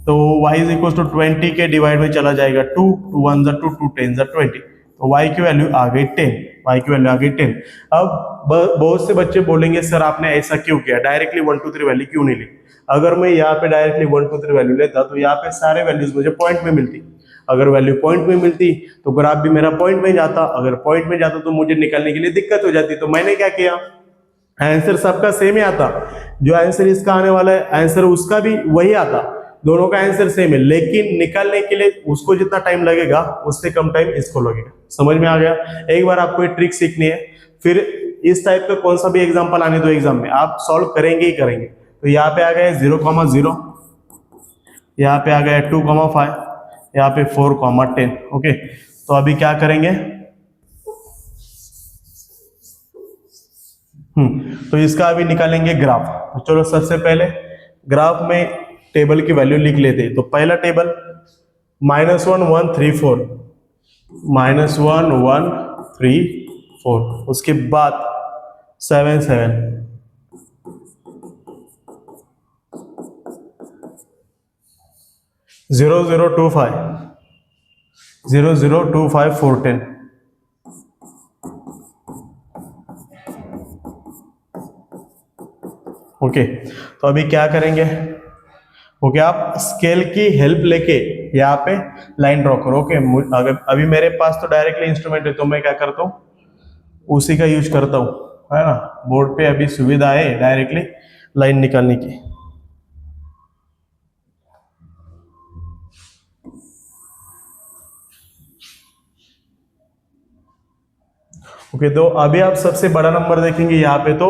तो y इज इक्वल टू 20 के डिवाइड में चला जाएगा 2 2 1 = 2 2 10 = 20। तो y की वैल्यू आ गई 10, y की वैल्यू आ गई 10। अब बहुत से बच्चे बोलेंगे सर आपने ऐसा क्यों किया, डायरेक्टली 1 2 3 वैल्यू क्यों नहीं ली? अगर मैं यहाँ पे डायरेक्टली 1 2 3 वैल्यू लेता तो यहाँ पे सारे वैल्यूज मुझे पॉइंट में मिलती। अगर वैल्यू पॉइंट में मिलती तो ग्राफ भी मेरा पॉइंट में जाता, अगर पॉइंट में जाता तो मुझे निकालने के लिए दिक्कत हो जाती। तो मैंने क्या किया, आंसर सबका सेम ही आता, जो आंसर इसका आने वाला है आंसर उसका भी वही आता, दोनों का आंसर सेम है, लेकिन निकालने के लिए उसको जितना टाइम लगेगा उससे कम टाइम इसको लगेगा। समझ में आ गया? एक बार आपको ये ट्रिक सीखनी है, फिर इस टाइप का कौन सा भी एग्जांपल आने दो एग्जाम में, आप सॉल्व करेंगे ही करेंगे। तो यहाँ पे आ गया 0,0, यहाँ पे आ गया 2,5, यहाँ पे 4,10। ओके, तो अभी क्या करेंगे, तो इसका अभी निकालेंगे ग्राफ। तो चलो सबसे पहले ग्राफ में टेबल की वैल्यू लिख लेते हैं। तो पहला टेबल -1 1 3 4, -1 1 3 4, उसके बाद 7 7, 0 0 2 5, 0 0 2 5 4 10। ओके, तो अभी क्या करेंगे, ओके, आप स्केल की हेल्प लेके यहाँ पे लाइन ड्रॉ करो। ओके, अगर अभी मेरे पास तो डायरेक्टली इंस्ट्रूमेंट है तो मैं क्या करता हूँ उसी का यूज करता हूँ, है ना। बोर्ड पे अभी सुविधा है डायरेक्टली लाइन निकालने की। ओके, तो अभी आप सबसे बड़ा नंबर देखेंगे यहाँ पे तो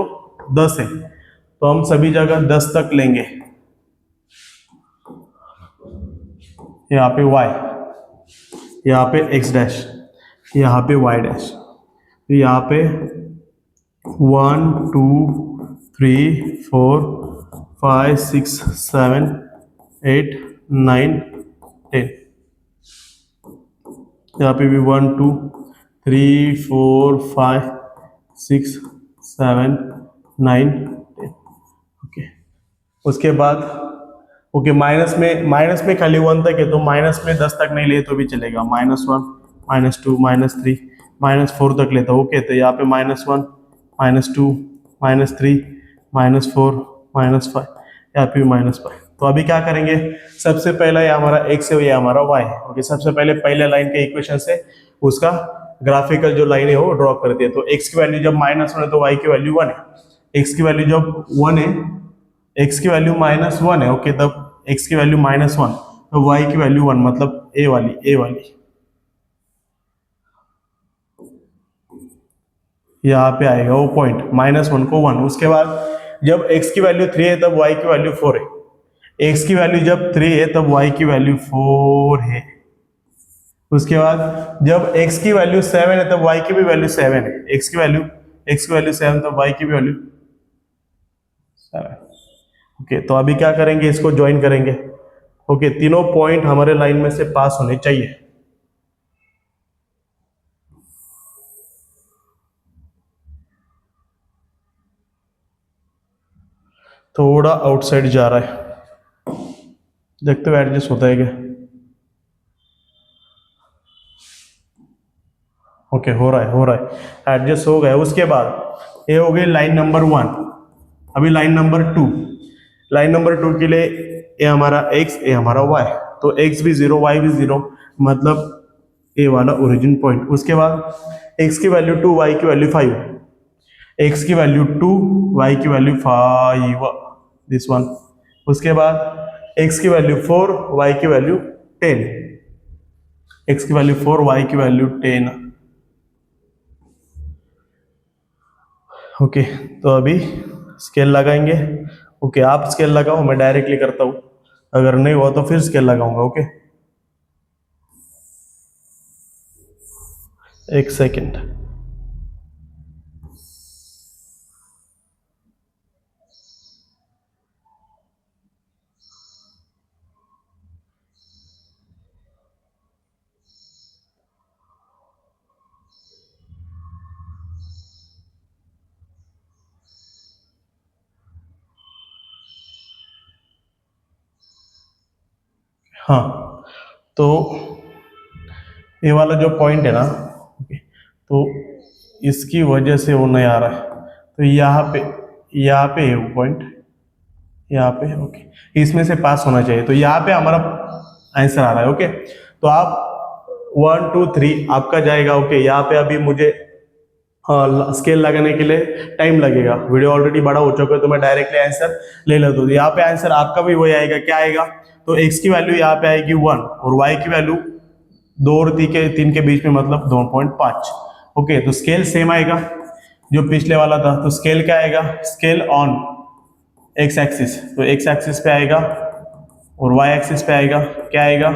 10 है, तो हम सभी जगह 10 तक लेंगे। यहाँ पे y, यहाँ पे x', यहाँ पे y', यहाँ पे 1 2 3 4 5 6 7 8 9 10, यहाँ पे भी 1 2 3 4 5 6 7 9 10। ओके, उसके बाद ओके, माइनस में खाली 1 तक है, तो माइनस में 10 तक नहीं लिए तो भी चलेगा। -1 -2 -3 -4 तक लेता हूँ। ओके, तो यहाँ पे -1 -2 -3 -4 -5, यहाँ पे भी -5। तो अभी क्या करेंगे, सबसे पहला ये हमारा x है, ये हमारा y है। ओके, सबसे पहले पहले लाइन के इक्वेशन से उसका ग्राफिकल जो लाइन है वो ड्रॉ करते हैं। तो x की वैल्यू जब -1 है तो y की वैल्यू 1 है। x की वैल्यू जब 1 है, x की वैल्यू -1 है, ओके, तब x की वैल्यू -1 तो y की वैल्यू 1, मतलब a वाली यहाँ पे आएगा वो पॉइंट, -1 को 1। उसके बाद जब x की वैल्यू 3 है तब y की वैल्यू 4 है। x की वैल्यू जब 3 है तब y की वैल्यू 4 है। उसके बाद जब x की वैल्यू 7 है तब y की भी वैल्यू 7 है। x की वैल्यू 7 तब y की भी वैल्यू 7। ओके, तो अभी क्या करेंगे, इसको ज्वाइन करेंगे। ओके, तीनों पॉइंट हमारे लाइन में से पास होने चाहिए। थोड़ा आउटसाइड जा रहा है, देखते हुए एडजस्ट होता है क्या। ओके, हो रहा है, एडजस्ट हो गया। उसके बाद ये हो गई लाइन नंबर 1। अभी लाइन नंबर 2 के लिए ये हमारा x, ये हमारा y, तो x भी 0 y भी 0, मतलब ये वाला ओरिजिन पॉइंट। उसके बाद x की वैल्यू 2 y की वैल्यू 5, x की वैल्यू 2 y की वैल्यू 5, दिस वन। उसके बाद x की वैल्यू 4 y की वैल्यू 10, x की वैल्यू 4 y की वैल्यू 10। ओके, तो अभी स्केल लगाएंगे। ओके, आप स्केल लगाओ, मैं डायरेक्टली करता हूं, अगर नहीं हुआ तो फिर स्केल लगाऊंगा। ओके, एक सेकेंड। हाँ, तो ये वाला जो पॉइंट है ना, ओके, तो इसकी वजह से वो नहीं आ रहा है, तो यहाँ पे है वो पॉइंट, यहाँ पे। ओके, इसमें से पास होना चाहिए, तो यहाँ पे हमारा आंसर आ रहा है। ओके, तो आप 1 2 3 आपका जाएगा। ओके, यहाँ पे अभी मुझे स्केल लगाने के लिए टाइम लगेगा, वीडियो ऑलरेडी बड़ा हो चुका है, तो मैं डायरेक्टली आंसर ले लेता हूँ। यहाँ पे आंसर आपका भी वही आएगा, क्या आएगा, तो x की वैल्यू यहाँ पे आएगी 1 और y की वैल्यू 2 और 3 के बीच में, मतलब 2.5। ओके, तो स्केल सेम आएगा जो पिछले वाला था। तो स्केल क्या आएगा, स्केल ऑन x एक्सिस, तो x एक्सिस पे आएगा और y एक्सिस पे आएगा, क्या आएगा,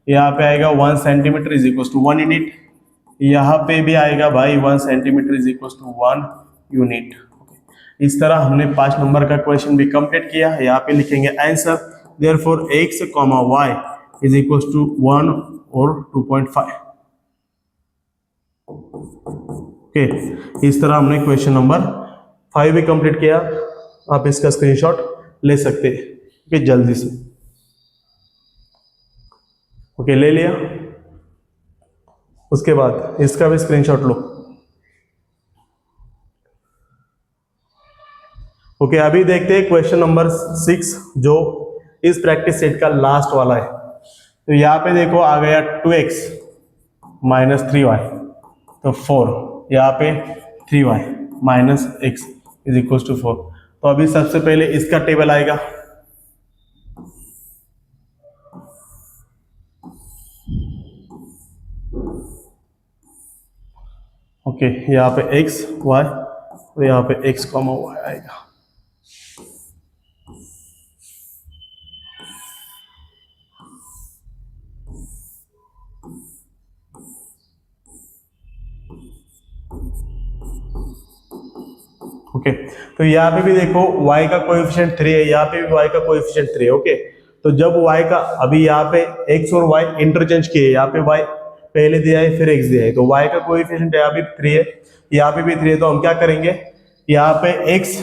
यहाँ पे आएगा 1 centimetre is equal to 1 unit. यहाँ पे भी आएगा भाई 1 centimetre is equal to 1 unit. इस तरह हमने 5 नंबर का क्वेश्चन भी कंप्लीट किया। यहाँ पे लिखेंगे answer, therefore x, y is equal to 1 और 2.5। ओके, इस तरह हमने क्वेश्चन नंबर 5 भी कंप्लीट किया। आप इसका स्क्रीनशॉट ले सकते हैं, ओके, जल्दी से। ओके, ले लिया। उसके बाद इसका भी स्क्रीनशॉट लो। ओके, अभी देखते हैं क्वेश्चन नंबर 6, जो इस प्रैक्टिस सेट का लास्ट वाला है। तो यहाँ पे देखो आ गया 2x माइनस 3y, तो 4, यहाँ पे 3y minus x is equal to 4। तो अभी सबसे पहले इसका टेबल आएगा। ओके, यहाँ पे x y और यहाँ पे x, y आएगा। ओके, तो यहाँ पे भी देखो y का कोएफिशिएंट 3 है, यहाँ पे भी y का कोएफिशिएंट 3 है। ओके, तो जब y का, अभी यहाँ पे x और y इंटरचेंज किए, यहाँ पे y पहले दिया है फिर x दिया है, तो y का कोएफिशिएंट यहाँ पे 3 है, यहाँ पे भी 3 है। तो हम क्या करेंगे, यहाँ पे x,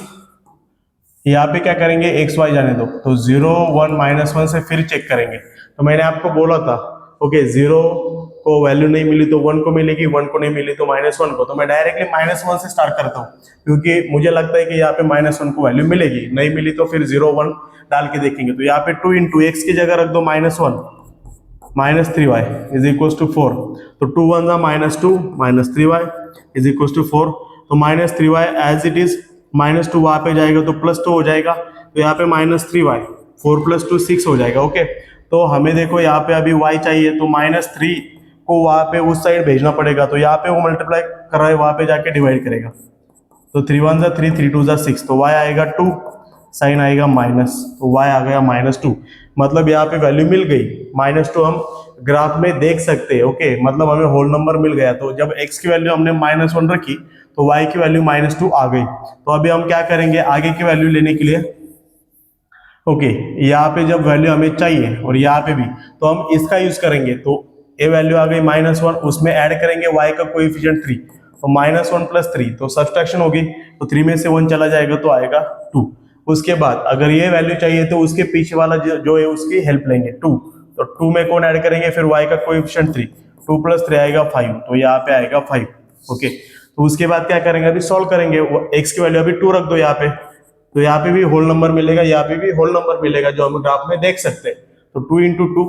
यहाँ पे क्या करेंगे, x y जाने दो, तो 0 1 -1 से फिर चेक करेंगे। तो मैंने आपको बोला था, ओके, 0 को वैल्यू नहीं मिली तो 1 को मिलेगी, 1 को नहीं मिली तो -1 को। तो मैं डायरेक्टली -1 से स्टार्ट करता हूँ, क्योंकि मुझे लगता है कि यहाँ पे -1 को वैल्यू मिलेगी, नहीं मिली तो फिर 0 1 डाल के देखेंगे। तो यहाँ पे 2 इंटू एक्स की जगह रख दो -1, -3y इज इक्वल टू 4। तो 2 1 जा -2, -3y इज इक्वल टू 4। तो -3y एज इट इज, -2 वहां पे जाएगा तो +2 हो जाएगा। तो यहाँ पे -3y, 4 + 2 6 हो जाएगा। ओके, तो हमें देखो यहाँ पे अभी y चाहिए, तो -3 को वहां पे उस साइड भेजना पड़ेगा। तो यहाँ पे वो मल्टीप्लाई कर रहा है, वहां पे जाके डिवाइड करेगा। तो 3 1 जा 3, 3 2 जा 6, तो y आएगा 2, साइन आएगा माइनस, तो y आ गया -2। मतलब यहाँ पे वैल्यू मिल गई -2, हम ग्राफ में देख सकते हैं। ओके, मतलब हमें होल नंबर मिल गया। तो जब x की वैल्यू हमने -1 रखी तो y की वैल्यू -2 आ गई। तो अभी हम क्या करेंगे आगे की वैल्यू लेने के लिए। ओके, यहाँ पे जब वैल्यू हमें चाहिए और यहाँ पे भी, तो हम इसका यूज करेंगे। तो ये वैल्यू आ गई -1, उसमें ऐड करेंगे y का कोएफिशिएंट 3, तो -1 + 3, तो सब्सट्रैक्शन होगी, तो 3 में से 1 चला जाएगा तो आएगा 2। उसके बाद अगर ये वैल्यू चाहिए तो उसके पीछे वाला जो है उसकी हेल्प लेंगे 2। तो 2 में कौन ऐड करेंगे, फिर y का कोएफिशिएंट 3, 2 + 3 आएगा 5, तो यहाँ पे आएगा 5। ओके, तो उसके बाद क्या करेंगे, अभी सॉल्व करेंगे। x की वैल्यू अभी 2 रख दो यहाँ पे, तो यहाँ पे भी होल नंबर मिलेगा, यहाँ पे भी होल नंबर मिलेगा, जो हम ग्राफ में देख सकते हैं। तो 2 × 2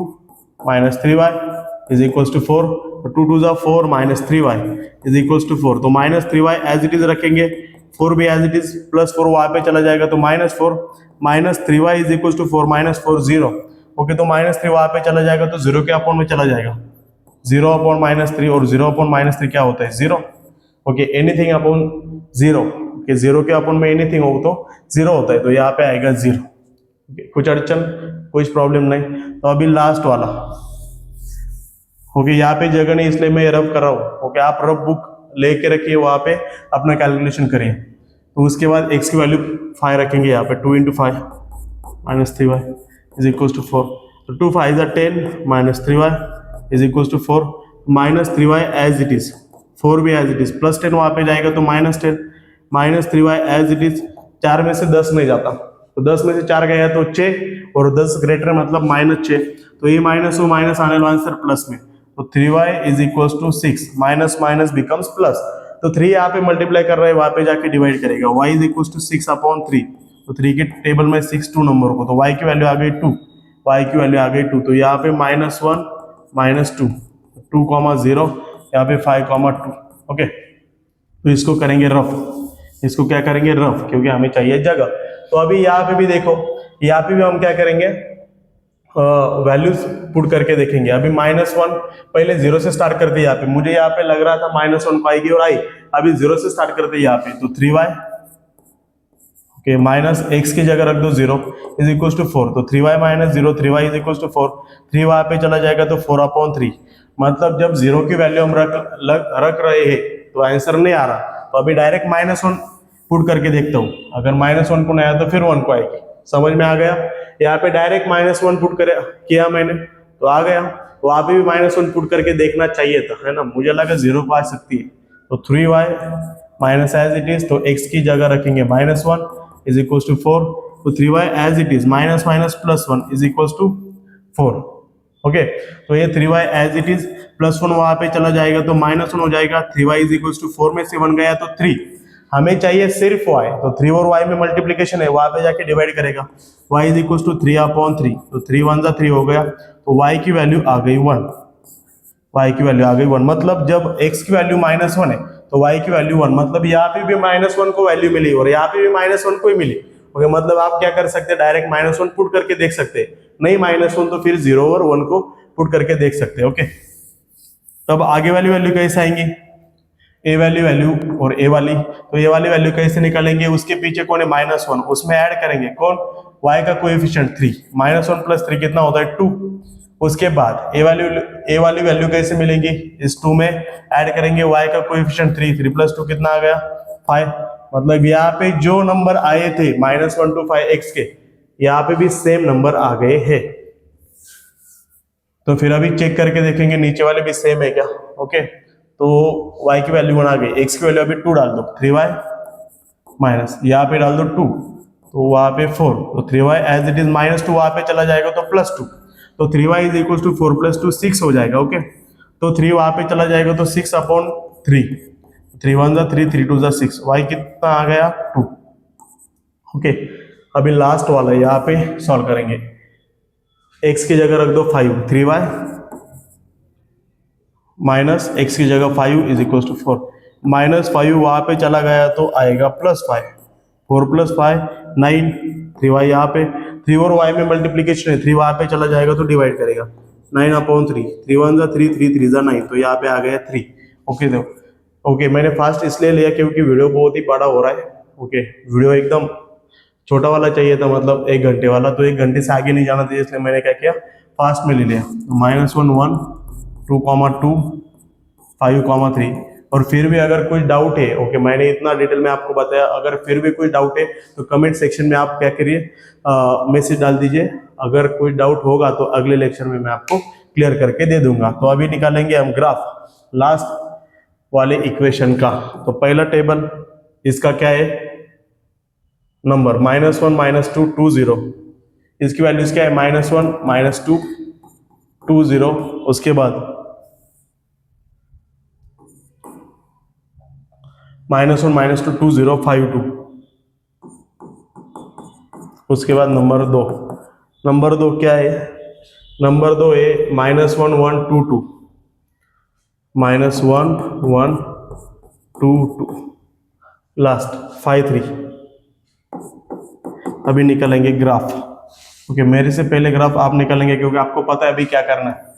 -3y इज इक्वल टू 4। तो 2 2 जा 4, -3y इज इक्वल टू 4। तो -3y एज इट इज रखेंगे, 4 भी एज इट इज, +4 वहां पे चला जाएगा तो -4, -3y is equal to 4, -4 0। Okay, तो -3 वहां पे चला जाएगा तो 0 के अपॉन में चला जाएगा, 0 अपॉन -3, और 0 अपॉन -3 क्या होता है, 0। ओके, एनीथिंग अपॉन 0, कि 0 के अपॉन में एनीथिंग हो तो 0 होता है, तो यहाँ पे आएगा 0। कुछ अड़चन, कुछ प्रॉब्लम नहीं। तो अभी लास्ट वाला। ओके, यहाँ पे जगह नहीं इसलिए मैं रफ कर रहा हूँ। ओके, आप रफ बुक लेके रखिए, वहां पे अपना कैलकुलेशन करिए। तो उसके बाद x की वैल्यू 5 रखेंगे यहाँ पे, 2 × 5 -3y इज इक्वल टू 4। तो 2 5 is 10, -3y is equal to 4, -3y as it is, 4 भी एज इट इज, +10 वहां पे जाएगा तो -10, -3y एज इट इज। 4 में से 10 नहीं जाता, तो 10 में से 4 गया तो 6, और 10 ग्रेटर मतलब -6, तो ये माइनस हो माइनस आने वाला आंसर प्लस में। तो 3y is equal to 6, minus minus becomes plus. तो 3 यहाँ पे मल्टीप्लाई कर रहा है, वहां पे जाके डिवाइड करेगा, y इज इक्वल टू 6/3। तो 3 के टेबल में 6 2 नंबर को, तो y की वैल्यू आ गई 2, y की वैल्यू आ गई 2। तो यहाँ पे -1 -2, 2,0, यहाँ पे 5,2। ओके, तो इसको करेंगे रफ, इसको क्या करेंगे रफ, क्योंकि हमें चाहिए जगह। तो अभी यहाँ पे भी देखो, यहाँ पे भी हम क्या करेंगे, वैल्यूज पुट करके देखेंगे। अभी -1 पहले 0 से स्टार्ट करते यहाँ पे, मुझे यहाँ पे लग रहा था -1 को आएगी और आई, अभी 0 से स्टार्ट करते यहाँ पे। तो 3y, ओके, -x की जगह रख दो 0 इज इक्वल टू 4। तो 3y - 0, 3y is equal to 4, 3 वहां पे चला जाएगा तो 4/3। मतलब जब 0 की वैल्यू हम रख रहे हैं तो आंसर नहीं आ रहा, तो अभी डायरेक्ट -1 पुट करके देखता हूँ। अगर -1 को नहीं आया तो फिर 1 को आएगी। समझ में आ गया? यहाँ पे डायरेक्ट -1 पुट किया मैंने तो आ गया, तो वहां पे भी -1 पुट करके देखना चाहिए था, है ना। मुझे लगा 0 को आ सकती है। तो 3y minus as it is, तो x की जगह रखेंगे -1 इज इक्वल टू 4। तो 3y as it is, minus minus +1 is equal to 4। Okay, तो ये 3y एज इट इज, +1 वहां पे चला जाएगा तो -1 हो जाएगा। 3y इज इक्वल टू 4 में से 1 गया तो 3, हमें चाहिए सिर्फ y, तो 3 और y में मल्टीप्लीकेशन है, वहां पे जाके डिवाइड करेगा। y इज इक्वल टू 3/3, तो 3 1 जा 3 हो गया, तो y की वैल्यू आ गई 1, y की वैल्यू आ गई 1। मतलब जब x की वैल्यू -1 है तो y की वैल्यू 1, मतलब यहाँ पे भी -1 को वैल्यू मिली और यहाँ पे भी -1 को ही मिली। ओके, मतलब आप क्या कर सकते हैं, डायरेक्ट -1 पुट करके देख सकते हैं, नहीं -1 तो फिर 0 और 1 को पुट करके देख सकते हैं। ओके, तब आगे वाली वैल्यू कैसे आएंगी, ए वाली वैल्यू और ए वाली, तो ये वाली वैल्यू कैसे निकालेंगे, उसके पीछे कौन है -1, उसमें ऐड करेंगे कौन, y का कोएफिशिएंट 3, -1 + 3 कितना होता है 2। उसके बाद ए वाली वैल्यू कैसे मिलेंगी, इस 2 में ऐड करेंगे y का कोएफिशिएंट 3, 3 + 2 कितना आ गया 5। मतलब यहाँ पे जो नंबर आए थे -1 to 5x के, यहाँ पे भी सेम नंबर आ गए हैं। तो फिर अभी चेक करके देखेंगे नीचे वाले भी सेम है क्या। ओके, तो y की वैल्यू 1 आ गई, x की वैल्यू अभी 2 डाल दो, 3y माइनस, यहाँ पे डाल दो 2, तो वहां पे 4, तो 3y एज इट इज, -2 वहां पे चला जाएगा तो +2, तो 3y इज इक्वल टू 4 + 2 6 हो जाएगा। ओके, तो 3 वहां पे चला जाएगा तो 6/3, 3 1 जा 3, 3 2 जा 6, y कितना आ गया 2। ओके, अभी लास्ट वाला यहाँ पे सॉल्व करेंगे। x की जगह रख दो 5, 3y माइनस x की जगह 5 इज इक्वल टू 4, -5 वहां पे चला गया तो आएगा +5, 4 + 5 9, 3y यहाँ पे, 3 और y में मल्टीप्लीकेशन है, 3 वहां पे चला जाएगा तो डिवाइड करेगा, 9/3, 3 1 जा 3, 3 3 जा 9, तो यहाँ पे आ गया 3। ओके देखो, ओके मैंने फास्ट इसलिए लिया क्योंकि वीडियो बहुत ही बड़ा हो रहा है। ओके, वीडियो एकदम छोटा वाला चाहिए था, मतलब 1 घंटे वाला, तो 1 घंटे से आगे नहीं जाना चाहिए, इसलिए मैंने क्या किया फास्ट में ले लिया। -1 1 2 2 5 3, और फिर भी अगर कोई डाउट है, ओके मैंने इतना डिटेल में आपको बताया, अगर फिर भी कोई डाउट है तो कमेंट सेक्शन में आप क्या करिए मैसेज डाल दीजिए, अगर कोई डाउट होगा तो अगले लेक्चर में मैं आपको क्लियर करके दे दूंगा। तो अभी निकालेंगे हम ग्राफ लास्ट वाले इक्वेशन का। तो पहला टेबल इसका क्या है, नंबर -1 -2 2 0, इसकी वैल्यूज क्या है -1 -2 2 0, उसके बाद -1 -2 2 0 5 2, उसके बाद नंबर 2 क्या है, नंबर 2 है -1 1 2 2, -1 1 2 2, लास्ट 5 3। अभी निकालेंगे ग्राफ। ओके, मेरे से पहले ग्राफ आप निकालेंगे क्योंकि आपको पता है अभी क्या करना है।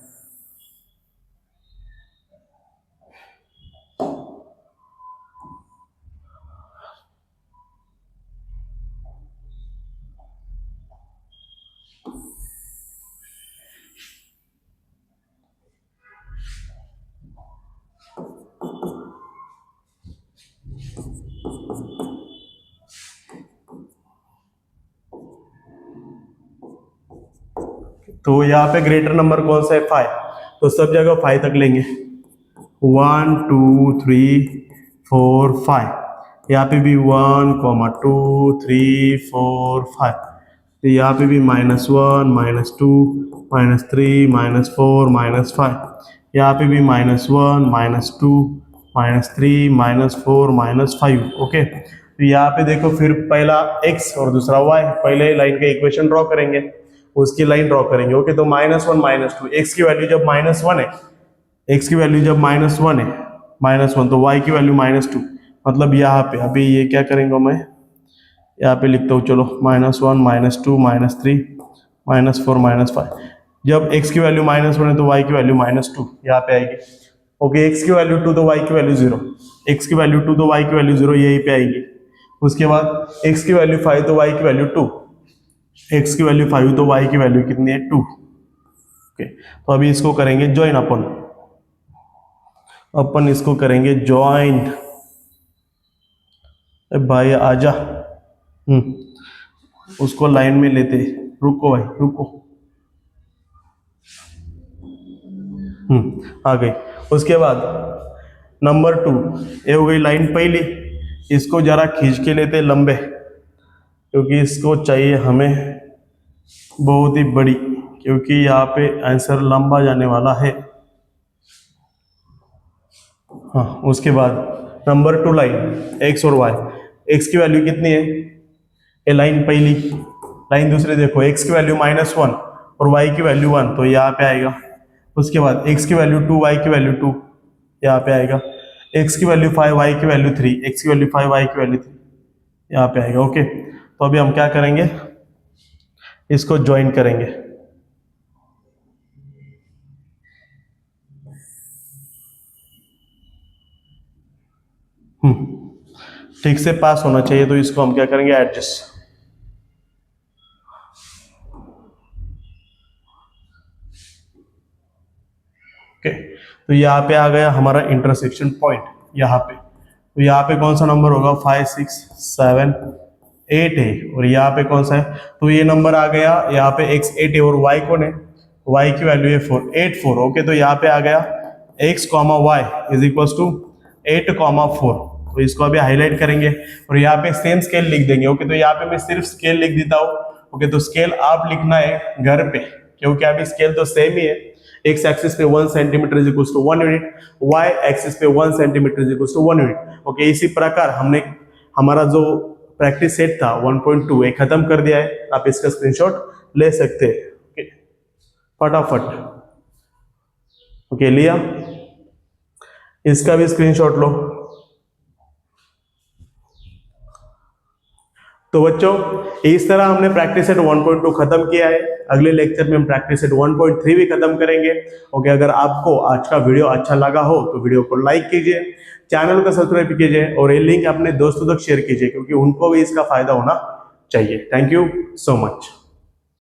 तो यहाँ पे ग्रेटर नंबर कौन सा है 5, तो सब जगह 5 तक लेंगे, 1 2 3 4 5, यहाँ पे भी 1 2 3 4 5, तो यहाँ पे भी -1 -2 -3 -4 -5, यहाँ पे भी -1 -2 -3 -4 -5। ओके, तो यहाँ पे देखो फिर पहला x और दूसरा y, पहले लाइन का इक्वेशन ड्रॉ करेंगे, उसकी लाइन ड्रॉ करेंगे। ओके, तो -1 -2, x की वैल्यू जब -1 है, x की वैल्यू जब -1 है, -1, तो y की वैल्यू -2, मतलब यहाँ पे अभी ये क्या करेंगे, मैं यहाँ पे लिखता हूँ, चलो -1 -2 -3 -4 -5, जब x की वैल्यू -1 है तो y की वैल्यू -2 यहाँ पे आएगी। ओके, x की वैल्यू 2 तो y की वैल्यू 0, x की वैल्यू 2 तो y की वैल्यू 0, यहीं पे आएगी। उसके बाद x की वैल्यू 5 तो y की वैल्यू 2, x की वैल्यू 5 तो y की वैल्यू कितनी है 2। ओके, तो अभी इसको करेंगे ज्वाइन, अपन इसको करेंगे ज्वाइन। भाई आजा, उसको लाइन में लेते, रुको भाई रुको, आ गई। उसके बाद नंबर 2, ये हो गई लाइन पहली, इसको जरा खींच के लेते लंबे, क्योंकि इसको चाहिए हमें बहुत ही बड़ी, क्योंकि यहाँ पे आंसर लंबा जाने वाला है। हाँ, उसके बाद नंबर 2 लाइन x और y, x की वैल्यू कितनी है, ये लाइन पहली, लाइन दूसरी देखो, x की वैल्यू -1 और y की वैल्यू 1, तो यहाँ पे आएगा। उसके बाद x की वैल्यू 2, y की वैल्यू 2, यहाँ पे आएगा। x की वैल्यू 5, y की वैल्यू 3, x की वैल्यू 5, y की वैल्यू 3, यहाँ पे आएगा। ओके, तो अभी हम क्या करेंगे, इसको ज्वाइन करेंगे। ठीक से पास होना चाहिए, तो इसको हम क्या करेंगे, एडजस्ट। ओके, तो यहाँ पे आ गया हमारा इंटरसेक्शन पॉइंट यहाँ पे। तो यहाँ पे कौन सा नंबर होगा, 5 6 7 8 है, और यहाँ पे कौन सा है, तो ये नंबर आ गया यहाँ पे x 8 है, और y कौन है, y की वैल्यू है 4 8 4। ओके, तो यहाँ पे आ गया x, y is equal to 8, 4। तो इसको अभी हाईलाइट करेंगे और यहाँ पे सेम स्केल लिख देंगे। ओके, तो यहाँ पे मैं सिर्फ स्केल लिख देता हूँ। ओके, तो स्केल आप लिखना है घर पे, क्योंकि अभी स्केल तो सेम ही है, एक्स एक्सिस पे 1 centimetre is equal to 1 unit, y axis पे 1 centimetre is equal to 1 unit. Okay, इसी प्रकार हमने हमारा जो प्रैक्टिस सेट था 1.2 ये खत्म कर दिया है। आप इसका स्क्रीनशॉट ले सकते हैं। ओके, फटाफट। ओके, लिया, इसका भी स्क्रीनशॉट लो। तो बच्चों इस तरह हमने प्रैक्टिस सेट 1.2 खत्म किया है। अगले लेक्चर में हम प्रैक्टिस सेट 1.3 भी खत्म करेंगे। ओके, अगर आपको आज का वीडियो अच्छा लगा हो तो वीडियो को लाइक कीजिए, चैनल को सब्सक्राइब कीजिए और ये लिंक अपने दोस्तों तक शेयर कीजिए, क्योंकि उनको भी इसका फायदा होना चाहिए। Thank you so much.